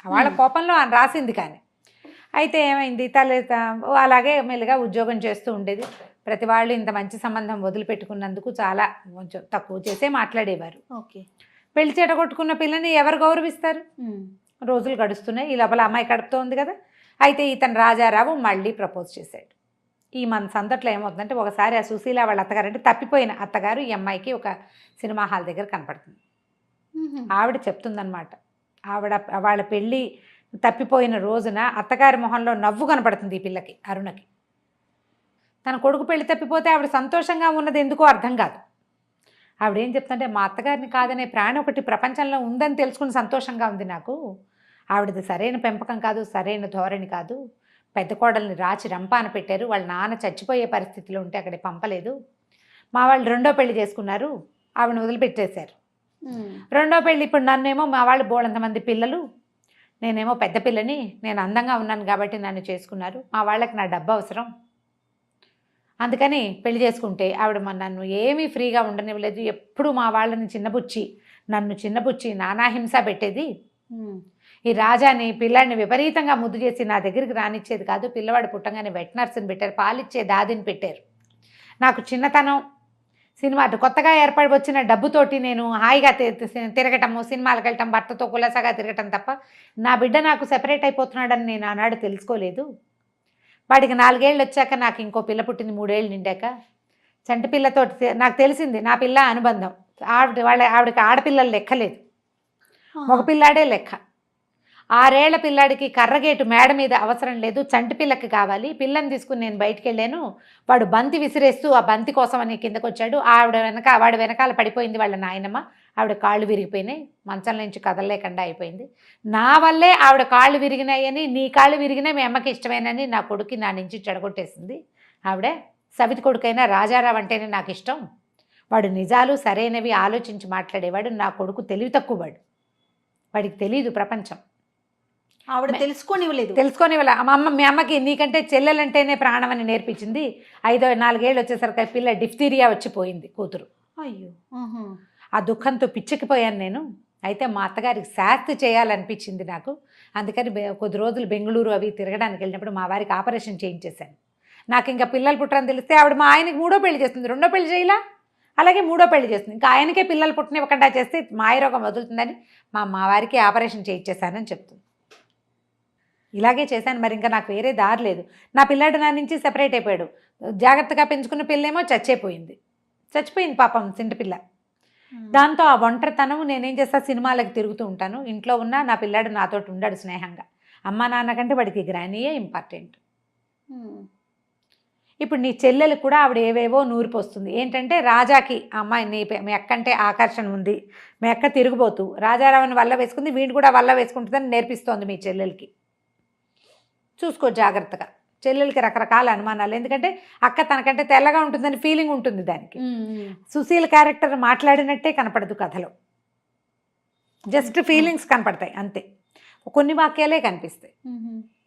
వాళ్ళ కోపంలో ఆయన రాసింది. కానీ అయితే ఏమైంది, అలాగే మెల్లిగా ఉద్యోగం చేస్తూ ఉండేది. ప్రతి వాళ్ళు ఇంత మంచి సంబంధం వదిలిపెట్టుకున్నందుకు చాలా కొంచెం తక్కువ చేసే మాట్లాడేవారు. ఓకే, పెళ్లి చెడగొట్టుకున్న పిల్లని ఎవరు గౌరవిస్తారు? రోజులు గడుస్తున్నాయి. ఈ లోపల అమ్మాయి కడుపుతోంది కదా. అయితే ఇతను రాజారావు మళ్ళీ ప్రపోజ్ చేశాడు. ఈ మన సందట్లో ఏమవుతుందంటే ఒకసారి ఆ సుశీల వాళ్ళ అత్తగారు అంటే తప్పిపోయిన అత్తగారు ఈ అమ్మాయికి ఒక సినిమా హాల్ దగ్గర కనపడుతుంది. ఆవిడ చెప్తుందనమాట, ఆవిడ వాళ్ళ పెళ్ళి తప్పిపోయిన రోజున అత్తగారి మొహంలో నవ్వు కనపడుతుంది ఈ పిల్లకి, అరుణకి. తన కొడుకు పెళ్లి తప్పిపోతే ఆవిడ సంతోషంగా ఉన్నది ఎందుకో అర్థం కాదు. ఆవిడ ఏం చెప్తుంటే, మా అత్తగారిని కాదనే ప్రాణి ఒకటి ప్రపంచంలో ఉందని తెలుసుకుని సంతోషంగా ఉంది నాకు. ఆవిడది సరైన పెంపకం కాదు, సరైన ధోరణి కాదు. పెద్ద కోడల్ని రాచి రంపాన పెట్టారు, వాళ్ళ నాన్న చచ్చిపోయే పరిస్థితిలో ఉంటే అక్కడికి పంపలేదు. మా వాళ్ళు రెండో పెళ్లి చేసుకున్నారు, ఆవిడని వదిలిపెట్టేశారు. రెండో పెళ్ళి ఇప్పుడు నన్నేమో మా వాళ్ళు బోళంతమంది పిల్లలు, నేనేమో పెద్ద పిల్లని, నేను అందంగా ఉన్నాను కాబట్టి నన్ను చేసుకున్నారు. మా వాళ్ళకి నా డబ్బు అవసరం, అందుకని పెళ్లి చేసుకుంటే ఆవిడ నన్ను ఏమీ ఫ్రీగా ఉండనివ్వలేదు. ఎప్పుడు మా వాళ్ళని నన్ను చిన్నబుచ్చి నానాహింస పెట్టేది. ఈ రాజాని పిల్లాడిని విపరీతంగా ముద్దు చేసి నా దగ్గరికి రానిచ్చేది కాదు. పిల్లవాడు పుట్టంగానే వెట్ నర్స్ని పెట్టారు, పాలిచ్చే దాదిని పెట్టారు. నాకు చిన్నతనం సినిమా కొత్తగా ఏర్పడి వచ్చిన డబ్బుతోటి నేను హాయిగా తిరగటము, సినిమాలకు వెళ్ళటం, భర్తతో కులసగా తిరగటం తప్ప నా బిడ్డ నాకు సెపరేట్ అయిపోతున్నాడని నేను ఆనాడు తెలుసుకోలేదు. వాడికి 4 ఏళ్ళు వచ్చాక నాకు ఇంకో పిల్ల పుట్టింది, 3 ఏళ్ళు నిండాక. చంటి పిల్లతో నాకు తెలిసింది నా పిల్ల అనుబంధం. ఆవిడకి ఆడపిల్లలు లెక్కలేదు, మగ పిల్లాడే లెక్క. 6 ఏళ్ల పిల్లాడికి కర్రగేటు మేడ మీద అవసరం లేదు, చంటి పిల్లకి కావాలి. పిల్లని తీసుకుని నేను బయటికి వెళ్ళాను, వాడు బంతి విసిరేస్తూ ఆ బంతి కోసం అని కిందకు వచ్చాడు. వాడి వెనకాల పడిపోయింది వాళ్ళ నాయనమ్మ. ఆవిడ కాళ్ళు విరిగిపోయినాయి, మంచం నుంచి కదలలేకుండా అయిపోయింది. నా వల్లే ఆవిడ కాళ్ళు విరిగినాయని, నీ కాళ్ళు విరిగినాయి మీ అమ్మకి ఇష్టమేనని నా కొడుకు నా నుంచి చెడగొట్టేసింది ఆవిడే. సవితి కొడుకైనా రాజారావు అంటేనే నాకు ఇష్టం. వాడు నిజాలు సరైనవి ఆలోచించి మాట్లాడేవాడు. నా కొడుకు తెలివి తక్కువవాడు, వాడికి తెలియదు ప్రపంచం. ఆవిడ తెలుసుకోనివ్వలేదు. మీ అమ్మకి నీకంటే చెల్లెలంటేనే ప్రాణం అని నేర్పించింది. 4 ఏళ్ళు వచ్చేసరికి పిల్ల డిఫ్తీరియా వచ్చిపోయింది కూతురు. అయ్యో, ఆ దుఃఖంతో పిచ్చెక్కిపోయాను నేను. అయితే మా అత్తగారికి శాస్తి చేయాలనిపించింది నాకు. అందుకని కొద్ది రోజులు బెంగళూరు అవి తిరగడానికి వెళ్ళినప్పుడు మా వారికి ఆపరేషన్ చేయించేశాను. నాకు ఇంకా పిల్లలు పుట్టరని తెలిస్తే ఆవిడ మా ఆయనకి 3వ పెళ్లి చేస్తుంది, 2వ పెళ్లి చేయలా, అలాగే 3వ పెళ్లి చేస్తుంది. ఇంకా ఆయనకే పిల్లలు పుట్టనివ్వకుండా చేస్తే మాయరోగం వదులుతుందని మా వారికి ఆపరేషన్ చేయించేశానని చెప్తుంది. ఇలాగే చేశాను, మరి ఇంకా నాకు వేరే దారి లేదు. నా పిల్లాడు నా నుంచి సెపరేట్ అయిపోయాడు. జాగ్రత్తగా పెంచుకున్న పిల్లేమో చచ్చిపోయింది పాపం సింటి పిల్ల. దాంతో ఆ ఒంటరితనం, నేనేం చేస్తా, సినిమాలకు తిరుగుతూ ఉంటాను. ఇంట్లో ఉన్నా నా పిల్లాడు నాతో ఉండడు స్నేహంగా. అమ్మ నాన్న కంటే వాడికి గ్రానీయే ఇంపార్టెంట్. ఇప్పుడు నీ చెల్లెలు కూడా ఆవిడ ఏవేవో నూరిపోస్తుంది. ఏంటంటే రాజాకి అమ్మాయి మీ అక్కంటే ఆకర్షణ ఉంది, మీ అక్క తిరిగిపోతూ రాజారావుని వల్ల వేసుకుంది, వీడు కూడా వల్ల వేసుకుంటుందని నేర్పిస్తోంది మీ చెల్లెలకి. చూసుకో జాగ్రత్తగా. చెల్లెలకి రకరకాల అనుమానాలు, ఎందుకంటే అక్క తనకంటే తెల్లగా ఉంటుందని ఫీలింగ్ ఉంటుంది దానికి. సుశీల్ క్యారెక్టర్ మాట్లాడినట్టే కనపడదు కథలో, జస్ట్ ఫీలింగ్స్ కనపడతాయి అంతే, కొన్ని వాక్యాలే కనిపిస్తాయి,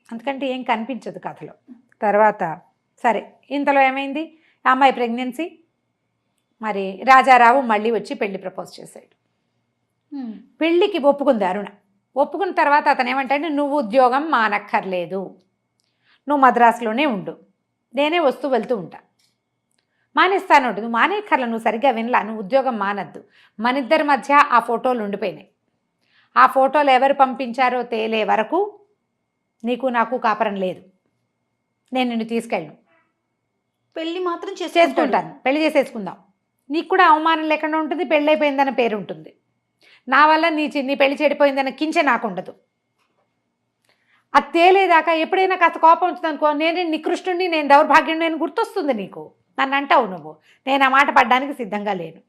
అందుకంటే ఏం కనిపించదు కథలో. తర్వాత సరే, ఇంతలో ఏమైంది, అమ్మాయి ప్రెగ్నెన్సీ. మరి రాజారావు మళ్ళీ వచ్చి పెళ్లి ప్రపోజ్ చేశాడు. పెళ్ళికి ఒప్పుకుంది అరుణ. ఒప్పుకున్న తర్వాత అతను ఏమంటాడు, నువ్వు ఉద్యోగం మానక్కర్లేదు, నువ్వు మద్రాసులోనే ఉండు, నేనే వస్తూ వెళ్తూ ఉంటా. మానేస్తాను, నువ్వు మానేక్కర్ల, నువ్వు సరిగ్గా వినలా, నువ్వు ఉద్యోగం మానద్దు. మన ఇద్దరి మధ్య ఆ ఫోటోలు ఉండిపోయినాయి. ఆ ఫోటోలు ఎవరు పంపించారో తేలే వరకు నీకు నాకు కాపరం లేదు, నేను నిన్ను తీసుకెళ్ళను. పెళ్ళి మాత్రం చేసుకుంటాను, పెళ్లి చేసేసుకుందాం, నీకు కూడా అవమానం లేకుండా ఉంటుంది, పెళ్ళి అయిపోయిందన్న పేరు ఉంటుంది. నా వల్ల నీ పెళ్లి చెడిపోయిందన్న కించె నాకు ఉండదు. అది తేలేదాకా ఎప్పుడైనా కాస్త కోపం వచ్చిందనుకో, నేను నికృష్టుని, నేను దౌర్భాగ్యం, నేను గుర్తొస్తుంది నీకు, నన్ను అంటావు నువ్వు, నేను ఆ మాట పడ్డానికి సిద్ధంగా లేను.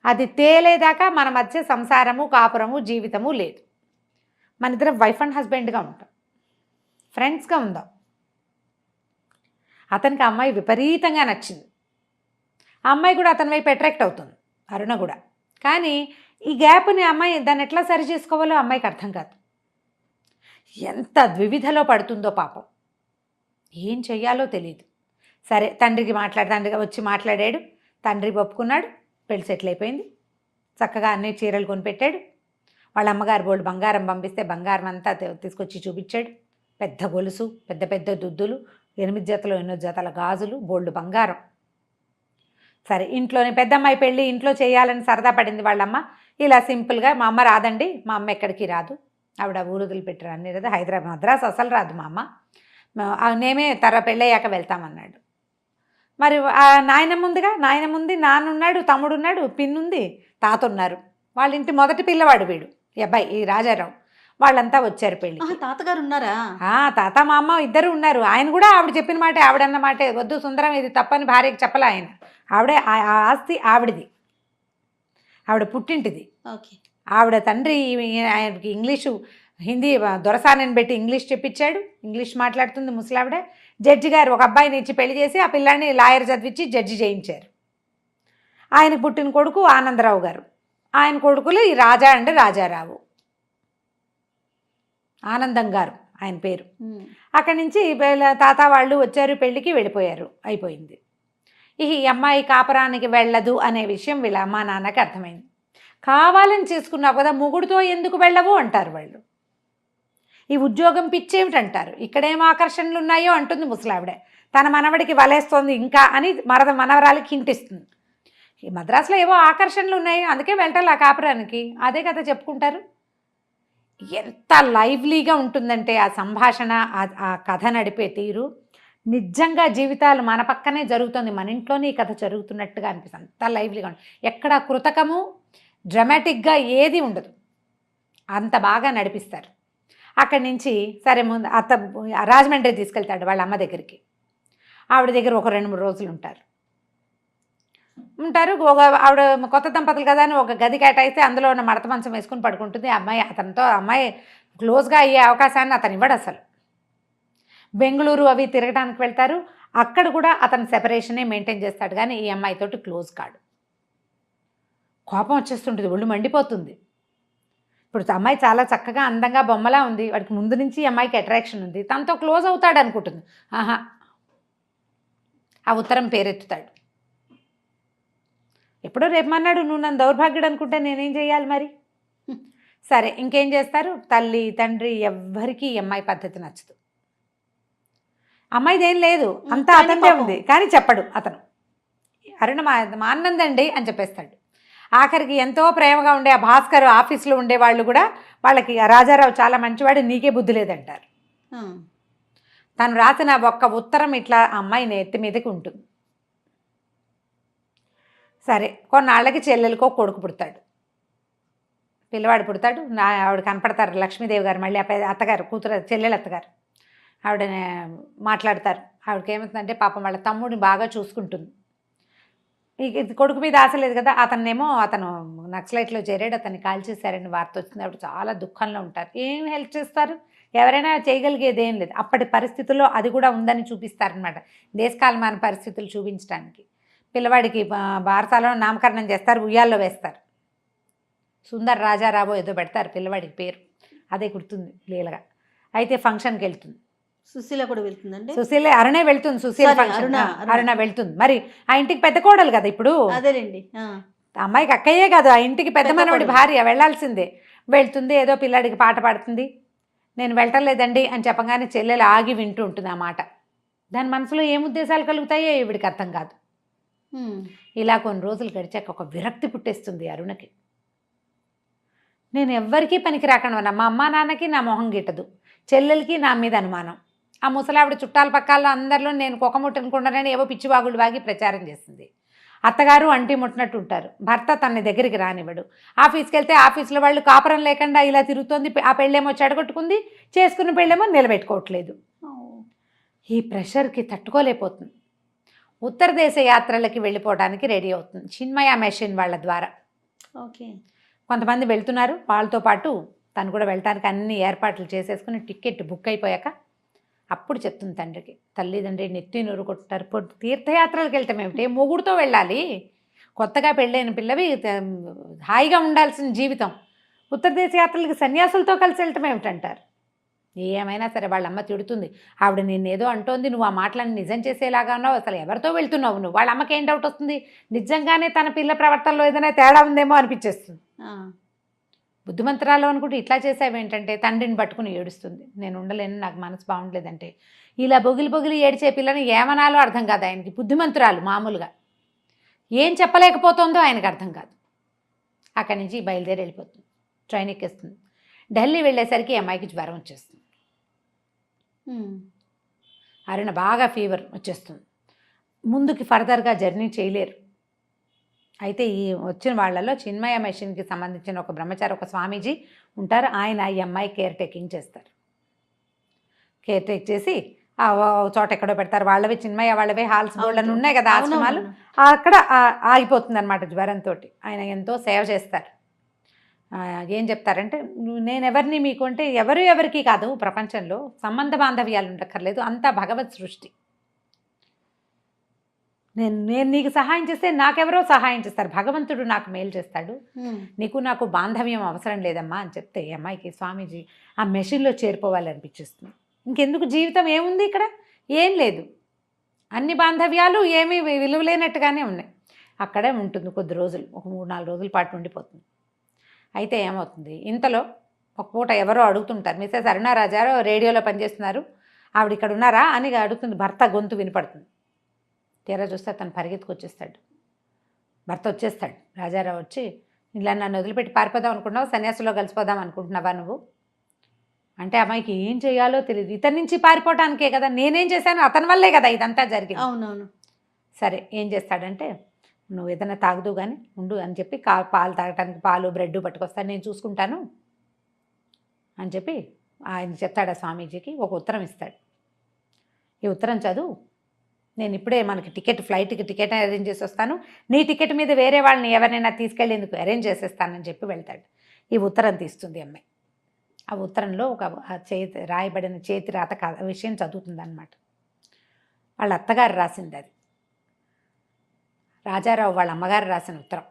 అది తేలేదాకా మన మధ్య సంసారము, కాపురము, జీవితము లేదు. మన ఇద్దరం వైఫ్ అండ్ హస్బెండ్గా ఉంటాం, ఫ్రెండ్స్గా ఉందాం. అతనికి ఆ అమ్మాయి విపరీతంగా నచ్చింది. ఆ అమ్మాయి కూడా అతని వైపు అట్రాక్ట్ అవుతుంది, అరుణ కూడా. కానీ ఈ గ్యాప్ని అమ్మాయి దాన్ని ఎట్లా సరి చేసుకోవాలో అమ్మాయికి అర్థం కాదు. ఎంత ద్వివిధలో పడుతుందో పాపం, ఏం చెయ్యాలో తెలియదు. సరే, తండ్రికి వచ్చి మాట్లాడాడు, తండ్రి ఒప్పుకున్నాడు, పెళ్లి సెటిల్ అయిపోయింది. చక్కగా అన్ని చీరలు కొనిపెట్టాడు. వాళ్ళ అమ్మగారు బోల్డ్ బంగారం పంపిస్తే బంగారం అంతా తీసుకొచ్చి చూపించాడు. పెద్ద గొలుసు, పెద్ద పెద్ద దుద్దులు, 8 జతలు 8 జతల గాజులు, బోల్డ్ బంగారం. సరే, ఇంట్లోనే పెద్దమ్మాయి పెళ్ళి ఇంట్లో చేయాలని సరదా పడింది వాళ్ళమ్మ. ఇలా సింపుల్గా, మా అమ్మ రాదండి, మా అమ్మ ఎక్కడికి రాదు, ఆవిడ ఊరు వదిలిపెట్టరు అన్ని రాదు, హైదరాబాద్ మద్రాసు అసలు రాదు మా అమ్మ, నేమే పెళ్ళయ్యాక వెళ్తామన్నాడు. మరి ఆ నాయనమ్మ ఉందిగా, నాయనమ్మ ఉంది, నాన్న ఉన్నాడు, తమ్ముడు ఉన్నాడు, పిన్నుంది, తాత ఉన్నారు. వాళ్ళ ఇంటి మొదటి పిల్లవాడు వీడు, ఈ అబ్బాయి, ఈ రాజారావు. వాళ్ళంతా వచ్చారు పెళ్ళి. తాతగారు ఉన్నారా? తాత మా అమ్మ ఇద్దరు ఉన్నారు. ఆయన కూడా ఆవిడ చెప్పిన మాటే, ఆవిడన్న మాటే, వద్దు సుందరం ఇది తప్పని భార్యకి చెప్పలే ఆయన. ఆవిడే ఆ ఆస్తి ఆవిడది, ఆవిడ పుట్టింటిది. ఓకే. ఆవిడ తండ్రి ఆయనకి ఇంగ్లీషు హిందీ దొరసానని పెట్టి ఇంగ్లీష్ చెప్పించాడు. ఇంగ్లీష్ మాట్లాడుతుంది ముసలావిడ. జడ్జి గారు ఒక అబ్బాయిని ఇచ్చి పెళ్లి చేసి ఆ పిల్లాన్ని లాయర్ చదివించి జడ్జి చేయించారు. ఆయనకు పుట్టిన కొడుకు ఆనందరావు గారు. ఆయన కొడుకులు ఈ రాజా అండ్ రాజారావు, ఆనందం గారు ఆయన పేరు. అక్కడి నుంచి తాత వాళ్ళు వచ్చారు, పెళ్ళికి వెళ్ళిపోయారు, అయిపోయింది. ఈ అమ్మాయి కాపురానికి వెళ్ళదు అనే విషయం వీళ్ళ అమ్మా నాన్నకి అర్థమైంది. కావాలని చేసుకున్నావు కదా, మొగుడుతో ఎందుకు వెళ్ళవు అంటారు వాళ్ళు. ఈ ఉద్యోగం పిచ్చేమిటంటారు. ఇక్కడేం ఆకర్షణలు ఉన్నాయో అంటుంది ముసలావిడ. తన మనవడికి వలేస్తోంది ఇంకా అని మనవరాలకి హింటిస్తుంది. ఈ మద్రాసులో ఏవో ఆకర్షణలు ఉన్నాయి, అందుకే వెళ్ళాలి ఆ కాపురానికి, అదే కదా చెప్పుకుంటారు. ఎంత లైవ్లీగా ఉంటుందంటే ఆ సంభాషణ, ఆ కథ నడిపే తీరు. నిజంగా జీవితాలు మన పక్కనే జరుగుతుంది, మన ఇంట్లోనే ఈ కథ జరుగుతున్నట్టుగా అనిపిస్తుంది. అంత లైవ్లీగా ఉంటుంది, ఎక్కడ కృతకము డ్రామాటిక్గా ఏది ఉండదు, అంత బాగా నడిపిస్తారు. అక్కడి నుంచి సరే ముందు రాజమండ్రి తీసుకెళ్తాడు వాళ్ళ అమ్మ దగ్గరికి. ఆవిడ దగ్గర ఒక 2-3 రోజులు ఉంటారు. ఒక ఆవిడ కొత్త దంపతులు కదా అని ఒక గది కేటాయిస్తే అందులో ఉన్న మడత మంచం వేసుకుని పడుకుంటుంది. అమ్మాయి క్లోజ్గా అయ్యే అవకాశాన్ని అతను ఇవ్వడు అసలు. బెంగళూరు అవి తిరగడానికి వెళ్తారు, అక్కడ కూడా అతను సెపరేషనే మెయింటైన్ చేస్తాడు, కానీ ఈ అమ్మాయితోటి క్లోజ్ కాడు. కోపం వచ్చేస్తుంటుంది, ఒళ్ళు మండిపోతుంది. ఇప్పుడు అమ్మాయి చాలా చక్కగా అందంగా బొమ్మలా ఉంది, వాడికి ముందు నుంచి అమ్మాయికి అట్రాక్షన్ ఉంది, తనతో క్లోజ్ అవుతాడు అనుకుంటుంది. ఆహా, ఆ ఉత్తరం పేరెత్తుతాడు. ఎప్పుడో రేపమన్నాడు, నువ్వు నన్ను దౌర్భాగ్యుడు అనుకుంటే నేనేం చేయాలి మరి? సరే ఇంకేం చేస్తారు, తల్లి తండ్రి ఎవ్వరికీ ఈ అమ్మాయి పద్ధతి నచ్చదు. అమ్మాయిదేం లేదు, అంతా అతనిదే ఉంది, కానీ చెప్పడు అతను. అరుణ మా అన్నందండి అని చెప్పేస్తాడు. ఆఖరికి ఎంతో ప్రేమగా ఉండే ఆ భాస్కర్ ఆఫీస్లో ఉండేవాళ్ళు కూడా వాళ్ళకి రాజారావు చాలా మంచివాడు, నీకే బుద్ధి లేదంటారు. తను రాసిన ఒక్క ఉత్తరం ఇట్లా అమ్మాయి నెత్తి మీదకి ఉంటుంది. సరే కొన్నాళ్ళకి చెల్లెలకో కొడుకు పుడతాడు, పిల్లవాడు పుడతాడు. ఆవిడ కనపడతారు లక్ష్మీదేవి గారు, మళ్ళీ అత్తగారు కూతురు, చెల్లెలు అత్తగారు. ఆవిడ మాట్లాడతారు. ఆవిడకి ఏమవుతుందంటే పాపం వాళ్ళ తమ్ముడిని బాగా చూసుకుంటుంది. ఇది కొడుకు మీద ఆశ లేదు కదా. అతను నక్సలైట్లో చేరాడు, అతన్ని కాల్ చేశారని వార్త వచ్చింది. ఆవిడ చాలా దుఃఖంలో ఉంటారు. ఏం హెల్ప్ చేస్తారు, ఎవరైనా చేయగలిగేది ఏం లేదు. అప్పటి పరిస్థితుల్లో అది కూడా ఉందని చూపిస్తారనమాట, దేశకాలమాన పరిస్థితులు చూపించడానికి. పిల్లవాడికి భారతాలో నామకరణం చేస్తారు, ఉయ్యాల్లో వేస్తారు. సుందర్ రాజారావు ఏదో పెడతారు పిల్లవాడికి పేరు, అదే గుర్తుంది లీలగా. అయితే ఫంక్షన్కి వెళ్తుంది. సుశీల కూడా వెళ్తుందండి. అరుణే వెళ్తుంది, సుశీల ఫంక్షన్ అరుణ వెళ్తుంది. మరి ఆ ఇంటికి పెద్ద కోడలు కదా ఇప్పుడు. అదేలేండి, అమ్మాయికి అక్కయ్యే కాదు, ఆ ఇంటికి పెద్ద మనవడి భార్య, వెళ్ళాల్సిందే. వెళ్తుంది, ఏదో పిల్లాడికి పాట పాడుతుంది. నేను వెళ్ళలేదండి అని చెప్పగానే చెల్లెలు ఆగి వింటూ ఉంటుంది ఆ మాట. దాని మనసులో ఏం ఉద్దేశాలు కలుగుతాయో ఈవిడికి అర్థం కాదు. ఇలా కొన్ని రోజులు గడిచాక ఒక విరక్తి పుట్టేస్తుంది అరుణకి. నేను ఎవ్వరికీ పనికి రాకుండా, మా అమ్మా నాన్నకి నా మొహం గిట్టదు, చెల్లెలకి నా మీద అనుమానం. ఆ ముసలావిడ చుట్టాల పక్కాల్లో అందరిలో నేను కుక్కముట్టనుకుంటానని ఏవో పిచ్చివాగులు వాగి ప్రచారం చేస్తుంది. అత్తగారు అంటి ముట్టినట్టు ఉంటారు. భర్త తన దగ్గరికి రానివ్వడు. ఆఫీస్కి వెళ్తే ఆఫీసులో వాళ్ళు కాపురం లేకుండా ఇలా తిరుగుతోంది. ఆ పెళ్ళేమో చెడగొట్టుకుంది, చేసుకున్న పెళ్ళేమో నిలబెట్టుకోవట్లేదు. ఈ ప్రెషర్కి తట్టుకోలేకపోతుంది. ఉత్తర దేశ యాత్రలకి వెళ్ళిపోవడానికి రెడీ అవుతుంది చిన్మయ మెషిన్ వాళ్ళ ద్వారా. ఓకే, కొంతమంది వెళ్తున్నారు, వాళ్ళతో పాటు తను కూడా వెళ్ళటానికి అన్ని ఏర్పాట్లు చేసేసుకుని టికెట్ బుక్ అయిపోయాక అప్పుడు చెప్తుంది తండ్రికి. తల్లిదండ్రి నెత్తి నూరు కొట్టారు, తీర్థయాత్రలకు వెళ్తాం ఏమిటి, మొగుడుతో వెళ్ళాలి, కొత్తగా పెళ్ళైన పిల్లవి హాయిగా ఉండాల్సిన జీవితం, ఉత్తర దేశ యాత్రలకి సన్యాసులతో కలిసి వెళ్ళటం ఏమిటంటారు. ఏమైనా సరే వాళ్ళమ్మ తిడుతుంది. ఆవిడ నిన్నేదో అంటోంది, నువ్వు ఆ మాటలను నిజం చేసేలాగా ఉన్నావు, అసలు ఎవరితో వెళ్తున్నావు నువ్వు. వాళ్ళ అమ్మకి ఏం డౌట్ వస్తుంది, నిజంగానే తన పిల్ల ప్రవర్తనలో ఏదైనా తేడా ఉందేమో అనిపించేస్తుంది. బుద్ధిమంతరాలు అనుకుంటే ఇట్లా చేసావేంటంటే తండ్రిని పట్టుకుని ఏడుస్తుంది. నేను ఉండలేను, నాకు మనసు బాగుండలేదంటే. ఇలా బొగిలి ఏడిచే పిల్లని ఏమనాలో అర్థం కాదు ఆయనకి. బుద్ధిమంతురాలు మామూలుగా ఏం చెప్పలేకపోతుందో ఆయనకు అర్థం కాదు. అక్కడి నుంచి బయలుదేరి వెళ్ళిపోతుంది, ట్రైన్ ఎక్కేస్తుంది. ఢిల్లీ వెళ్ళేసరికి అమ్మాయికి జ్వరం వచ్చేస్తుంది. అరుణ బాగా ఫీవర్ వచ్చేస్తుంది, ముందుకి ఫర్దర్గా జర్నీ చేయలేరు. అయితే ఈ వచ్చిన వాళ్ళలో చిన్మయ మెషిన్కి సంబంధించిన ఒక బ్రహ్మచారి, ఒక స్వామీజీ ఉంటారు. ఆయన ఈ అమ్మాయి కేర్ టేకింగ్ చేస్తారు. కేర్ టేక్ చేసి చోట ఎక్కడో పెడతారు. వాళ్ళవి చిన్మయ వాళ్ళవే హాల్స్ బోర్డులను ఉన్నాయి కదా ఆశ్రమాలు, అక్కడ ఆగిపోతుంది అనమాట జ్వరంతో. ఆయన ఎంతో సేవ చేస్తారు. ఏం చెప్తారంటే, నేను ఎవరిని మీకు అంటే ఎవరికి కాదు, ప్రపంచంలో సంబంధ బాంధవ్యాలు ఉండక్కర్లేదు, అంతా భగవత్ సృష్టి. నేను నీకు సహాయం చేస్తే నాకెవరో సహాయం చేస్తారు, భగవంతుడు నాకు మేలు చేస్తాడు, నీకు నాకు బాంధవ్యం అవసరం లేదమ్మా అని చెప్తే ఈ అమ్మాయికి స్వామీజీ ఆ మెషిన్లో చేరిపోవాలనిపించేస్తుంది. ఇంకెందుకు, జీవితం ఏముంది ఇక్కడ, ఏం లేదు, అన్ని బాంధవ్యాలు ఏమీ విలువలేనట్టుగానే ఉన్నాయి. అక్కడే ఉంటుంది కొద్ది రోజులు, ఒక 3-4 రోజుల పాటు ఉండిపోతుంది. అయితే ఏమవుతుంది, ఇంతలో ఒక పూట ఎవరో అడుగుతుంటారు, మిసెస్ అరుణారాజారావు రేడియోలో పనిచేస్తున్నారు, ఆవిడ ఇక్కడ ఉన్నారా అని అడుగుతుంది. భర్త గొంతు వినపడుతుంది. తీరా చూస్తే తను పరిగెత్తుకొచ్చేస్తాడు. భర్త వచ్చేస్తాడు. రాజారావు వచ్చి, ఇలా నన్ను వదిలిపెట్టి పారిపోదాం అనుకుంటున్నావు, సన్యాసులో కలిసిపోదాం అనుకుంటున్నావా నువ్వు అంటే, అమ్మాయికి ఏం చేయాలో తెలియదు. ఇతని నుంచి పారిపోవటానికే కదా, నేనేం చేశాను, అతని వల్లే కదా ఇదంతా జరిగింది. అవునవును. సరే ఏం చేస్తాడంటే, నువ్వు ఏదైనా తాగుదు కానీ ఉండు అని చెప్పి పాలు తాగటానికి పాలు బ్రెడ్ పట్టుకొస్తాను, నేను చూసుకుంటాను అని చెప్పి ఆయన చెప్తాడు. ఆ స్వామీజీకి ఒక ఉత్తరం ఇస్తాడు. ఈ ఉత్తరం చదువు, నేను ఇప్పుడే మనకి ఫ్లైట్కి టికెట్ అరేంజ్ చేసి వస్తాను, నీ టికెట్ మీద వేరే వాళ్ళని ఎవరైనా తీసుకెళ్ళేందుకు అరేంజ్ చేసేస్తానని చెప్పి వెళ్తాడు. ఈ ఉత్తరం తీస్తుంది అమ్మాయి. ఆ ఉత్తరంలో ఒక రాయబడిన చేతి రాత విషయం చదువుతుంది అన్నమాట. వాళ్ళ అత్తగారు రాసింది అది. రాజారావు వాళ్ళ అమ్మగారు రాసిన ఉత్తరం.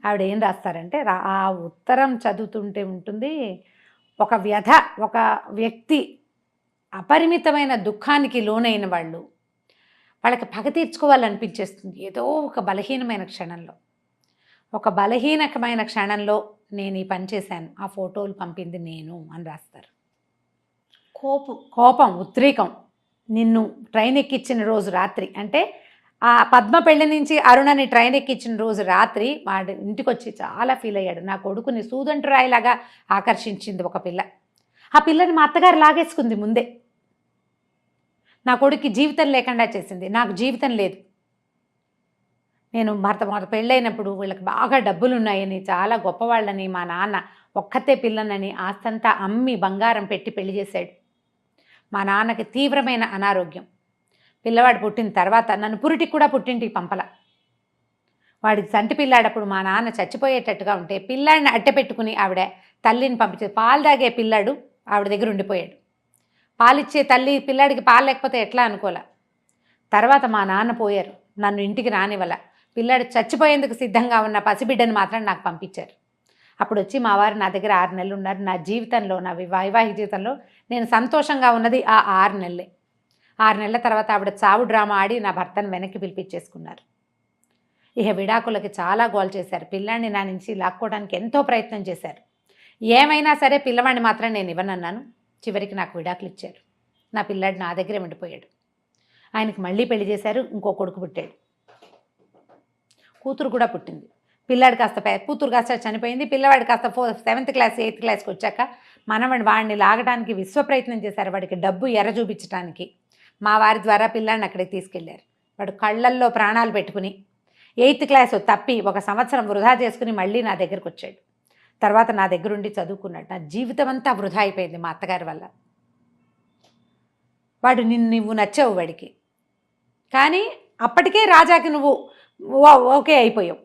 ఆవిడ ఏం రాస్తారంటే, ఆ ఉత్తరం చదువుతుంటే ఉంటుంది, ఒక వ్యధ, ఒక వ్యక్తి అపరిమితమైన దుఃఖానికి లోనైన వాళ్ళు, వాళ్ళకి పగ తీర్చుకోవాలనిపించేస్తుంది ఏదో ఒక బలహీనమైన క్షణంలో. ఒక బలహీనమైన క్షణంలో నేను ఈ పని చేశాను, ఆ ఫోటోలు పంపింది నేను అని రాస్తారు. కోపం, ఉద్రేకం. నిన్ను ట్రైన్ ఎక్కించిన రోజు రాత్రి, అంటే ఆ పద్మ పెళ్లి నుంచి అరుణని ట్రైన్ ఎక్కించిన రోజు రాత్రి వాడి ఇంటికి వచ్చి చాలా ఫీల్ అయ్యాడు. నా కొడుకుని సూదంటు రాయిలాగా ఆకర్షించింది ఒక పిల్ల. ఆ పిల్లని మా అత్తగారు లాగేసుకుంది ముందే. నా కొడుక్కి జీవితం లేకుండా చేసింది, నాకు జీవితం లేదు. నేను భర్త పెళ్ళైనప్పుడు వీళ్ళకి బాగా డబ్బులు ఉన్నాయని, చాలా గొప్పవాళ్ళని, మా నాన్న ఒక్కతే పిల్లనని ఆస్తంతా అమ్మి బంగారం పెట్టి పెళ్లి చేశాడు. మా నాన్నకి తీవ్రమైన అనారోగ్యం. పిల్లవాడు పుట్టిన తర్వాత నన్ను పురిటికి కూడా పుట్టింటికి పంపల. వాడికి సంటి పిల్లాడప్పుడు మా నాన్న చచ్చిపోయేటట్టుగా ఉంటే పిల్లాడిని అట్టెపెట్టుకుని ఆవిడ తల్లిని పంపించేది. పాలు తాగే పిల్లాడు ఆవిడ దగ్గర ఉండిపోయాడు. పాలిచ్చే తల్లి పిల్లాడికి పాలు లేకపోతే ఎట్లా అనుకోలే. తర్వాత మా నాన్న పోయారు, నన్ను ఇంటికి రానివ్వల. పిల్లాడు చచ్చిపోయేందుకు సిద్ధంగా ఉన్న పసిబిడ్డను మాత్రం నాకు పంపించారు. అప్పుడు వచ్చి మా వారు నా దగ్గర 6 నెలలు ఉన్నారు. నా జీవితంలో, నా వైవాహిక జీవితంలో నేను సంతోషంగా ఉన్నది ఆ 6 నెలలే. 6 నెలల తర్వాత ఆవిడ చావు డ్రామా ఆడి నా భర్తను వెనక్కి పిలిపించేసుకున్నారు. ఇక విడాకులకి చాలా గోల్ చేశారు. పిల్లాడిని నా నుంచి లాక్కోవడానికి ఎంతో ప్రయత్నం చేశారు. ఏమైనా సరే పిల్లవాడిని మాత్రం నేను ఇవ్వనన్నాను. చివరికి నాకు విడాకులు ఇచ్చారు. నా పిల్లాడు నా దగ్గరే ఉండిపోయాడు. ఆయనకి మళ్ళీ పెళ్లి చేశారు. ఇంకో కొడుకు పుట్టాడు, కూతురు కూడా పుట్టింది. పిల్లాడు కాస్త కూతురు కాస్త చనిపోయింది. పిల్లవాడు కాస్త 7th క్లాస్ 8th క్లాస్కి వచ్చాక వాడిని లాగడానికి విశ్వ ప్రయత్నం చేశారు. వాడికి డబ్బు ఎర చూపించడానికి మా వారి ద్వారా పిల్లాడిని అక్కడికి తీసుకెళ్లారు. వాడు కళ్ళల్లో ప్రాణాలు పెట్టుకుని 8th క్లాస్ తప్పి 1 సంవత్సరం వృధా చేసుకుని మళ్ళీ నా దగ్గరకు వచ్చాడు. తర్వాత నా దగ్గరుండి చదువుకున్నాడు. నా జీవితం అంతా వృధా అయిపోయింది మా అత్తగారి వల్ల. వాడు నువ్వు నచ్చావు వాడికి, కానీ అప్పటికే రాజాకి నువ్వు ఓకే అయిపోయావు.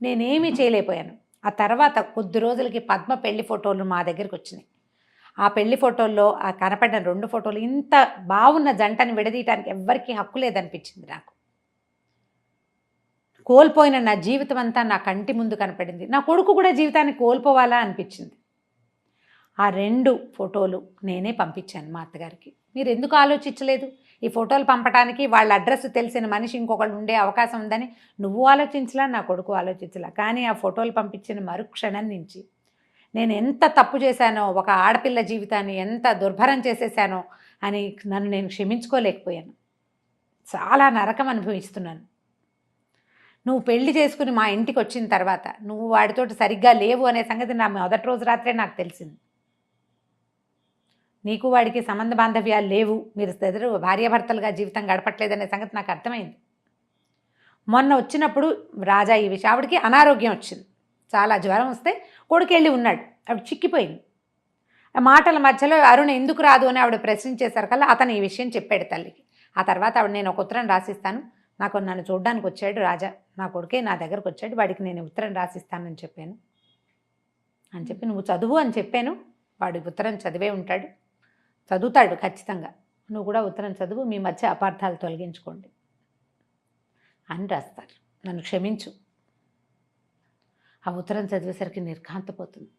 నేనేమీ చేయలేకపోయాను. ఆ తర్వాత కొద్ది రోజులకి పద్మ పెళ్లి ఫోటోలు మా దగ్గరికి వచ్చినాయి. ఆ పెళ్లి ఫోటోల్లో ఆ కనపడిన 2 ఫోటోలు, ఇంత బాగున్న జంటని విడదీయటానికి ఎవ్వరికీ హక్కు లేదనిపించింది నాకు. కోల్పోయిన నా జీవితం అంతా నా కంటి ముందు కనపడింది. నా కొడుకు కూడా జీవితాన్ని కోల్పోవాలా అనిపించింది. ఆ 2 ఫోటోలు నేనే పంపించాను మా అత్తగారికి. మీరు ఎందుకు ఆలోచించలేదు? ఈ ఫోటోలు పంపడానికి వాళ్ళ అడ్రస్ తెలిసిన మనిషి ఇంకొకళ్ళు ఉండే అవకాశం ఉందని నువ్వు ఆలోచించలా, నా కొడుకు ఆలోచించలా. కానీ ఆ ఫోటోలు పంపించిన మరుక్షణం నుంచి నేను ఎంత తప్పు చేశానో, ఒక ఆడపిల్ల జీవితాన్ని ఎంత దుర్భరం చేసేసానో అని నన్ను నేను క్షమించుకోలేకపోయాను. చాలా నరకం అనుభవిస్తున్నాను. నువ్వు పెళ్లి చేసుకుని మా ఇంటికి వచ్చిన తర్వాత నువ్వు వాడితోటి సరిగ్గా లేవు అనే సంగతి నా మొదటి రోజు రాత్రే నాకు తెలిసింది. నీకు వాడికి సంబంధ బాంధవ్యాలు లేవు, మీరు ఇద్దరు భార్యాభర్తలుగా జీవితం గడపట్లేదనే సంగతి నాకు అర్థమైంది. మొన్న వచ్చినప్పుడు రాజా ఈ విషయం, ఆవిడకి అనారోగ్యం వచ్చింది, చాలా జ్వరం వస్తే కొడుకు వెళ్ళి ఉన్నాడు, ఆవిడ చిక్కిపోయింది. ఆ మాటల మధ్యలో అరుణ ఎందుకు రాదు అని ఆవిడ ప్రశ్నించేసరికల్లా అతను ఈ విషయం చెప్పాడు తల్లికి. ఆ తర్వాత ఆవిడ, నేను ఒక ఉత్తరం రాసిస్తాను, నన్ను చూడడానికి వచ్చాడు రాజా, నా కొడుకే నా దగ్గరకు వచ్చాడు, వాడికి నేను ఉత్తరం రాసిస్తానని చెప్పాను అని చెప్పి, నువ్వు చదువు అని చెప్పాను, వాడి ఉత్తరం చదివే ఉంటాడు, చదువుతాడు ఖచ్చితంగా, నువ్వు కూడా ఉత్తరం చదువు, మీ మధ్య అపార్థాలు తొలగించుకోండి అని రాస్తారు. నన్ను క్షమించు. ఆ ఉత్తరం చదివేసరికి నిర్ఘాంతపోతుంది.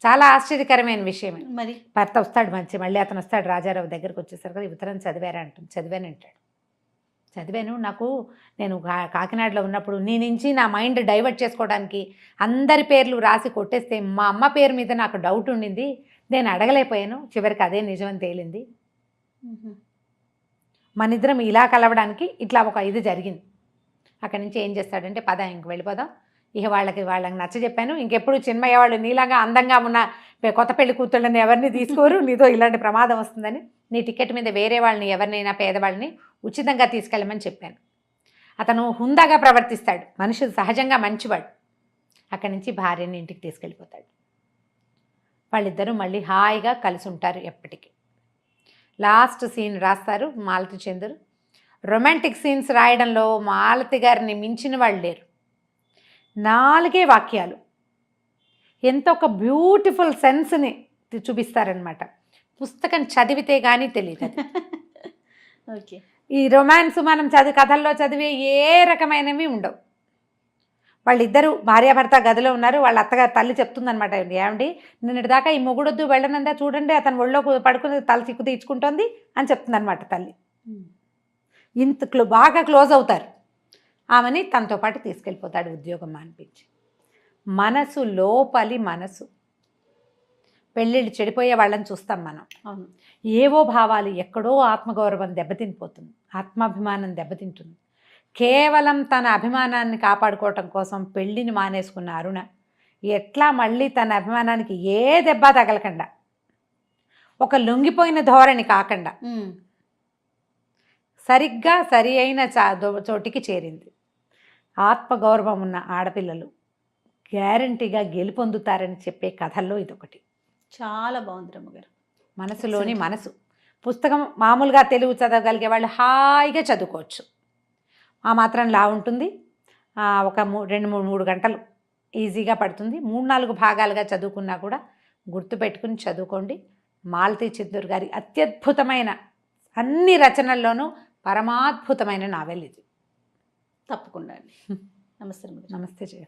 చాలా ఆశ్చర్యకరమైన విషయమే. మరి భర్త వస్తాడు మళ్ళీ అతను వస్తాడు రాజారావు దగ్గరికి వచ్చేసరికి, ఈ ఉత్తరం చదివారా అంటుంది. చదివాను అంటాడు. చదివాను, నేను కాకినాడలో ఉన్నప్పుడు నీ నుంచి నా మైండ్ డైవర్ట్ చేసుకోవడానికి అందరి పేర్లు రాసి కొట్టేస్తే మా అమ్మ పేరు మీద నాకు డౌట్ ఉండింది, నేను అడగలేకపోయాను, చివరికి అదే నిజమని తేలింది. మన ఇద్దరం ఇలా కలవడానికి ఇట్లా ఒక ఇది జరిగింది. అక్కడి నుంచి ఏం చేస్తాడంటే, పద ఇంక వెళ్ళిపోదాం, ఇక వాళ్ళకి నచ్చ చెప్పాను, ఇంకెప్పుడు చిన్మయ్య వాళ్ళు నీలాగా అందంగా ఉన్న కొత్త పెళ్లి కూతుళ్ళని ఎవరిని తీసుకోరు, నీతో ఇలాంటి ప్రమాదం వస్తుందని నీ టికెట్ మీద వేరే వాళ్ళని ఎవరినైనా పేదవాళ్ళని ఉచితంగా తీసుకెళ్ళమని చెప్పాను. అతను హుందాగా ప్రవర్తిస్తాడు, మనిషి సహజంగా మంచివాడు. అక్కడి నుంచి భార్యని ఇంటికి తీసుకెళ్ళిపోతాడు. వాళ్ళిద్దరూ మళ్ళీ హాయిగా కలిసి ఉంటారు ఎప్పటికీ. లాస్ట్ సీన్ రాస్తారు మాలతి చంద్రు. రొమాంటిక్ సీన్స్ రాయడంలో మాలతి గారిని మించిన వాళ్ళు లేరు. 4 వాక్యాలు ఎంతో ఒక బ్యూటిఫుల్ సెన్స్ని చూపిస్తారనమాట. పుస్తకం చదివితే కానీ తెలియదు అది. ఓకే. ఈ రొమాన్స్ మనం కథల్లో చదివే ఏ రకమైనవి ఉండవు. వాళ్ళిద్దరూ భార్యాభర్త గదిలో ఉన్నారు, వాళ్ళ అత్తగారు తల్లి చెప్తుందనమాట, ఏమండి నిన్నటి దాకా ఈ మొగుడొద్దు వెళ్ళనందా, చూడండి అతను ఒళ్ళో పడుకుని తల చిక్కు తీర్చుకుంటోంది అని చెప్తుందనమాట తల్లి. ఇంత బాగా క్లోజ్ అవుతారు. ఆమెని తనతో పాటు తీసుకెళ్ళిపోతాడు ఉద్యోగం అనిపించి. మనసు లోపలి మనసు, పెళ్ళిళ్ళు చెడిపోయే వాళ్ళని చూస్తాం మనం. అవును. ఏవో భావాలు, ఎక్కడో ఆత్మగౌరవం దెబ్బతినిపోతుంది, ఆత్మాభిమానం దెబ్బతింటుంది. కేవలం తన అభిమానాన్ని కాపాడుకోవటం కోసం పెళ్ళిని మానేసుకున్న అరుణ ఎట్లా మళ్ళీ తన అభిమానానికి ఏ దెబ్బ తగలకుండా, ఒక లొంగిపోయిన ధోరణి కాకుండా సరిగ్గా సరి అయిన చోటికి చేరింది. ఆత్మగౌరవం ఉన్న ఆడపిల్లలు గ్యారంటీగా గెలుపొందుతారని చెప్పే కథల్లో ఇదొకటి. చాలా బాగుంది రమ్మగారు. మనసులోని మనసు పుస్తకం మామూలుగా తెలుగు చదవగలిగే వాళ్ళు హాయిగా చదువుకోవచ్చు. ఆ మాత్రం లా ఉంటుంది. ఒక 2-3 గంటలు ఈజీగా పడుతుంది. 3-4 భాగాలుగా చదువుకున్నా కూడా గుర్తుపెట్టుకుని చదువుకోండి. మాలతి చంద్రు గారి అత్యద్భుతమైన అన్ని రచనల్లోనూ పరమాద్భుతమైన నావెల్ ఇది. తప్పకుండా అండి. నమస్తే. నమస్తే జయ.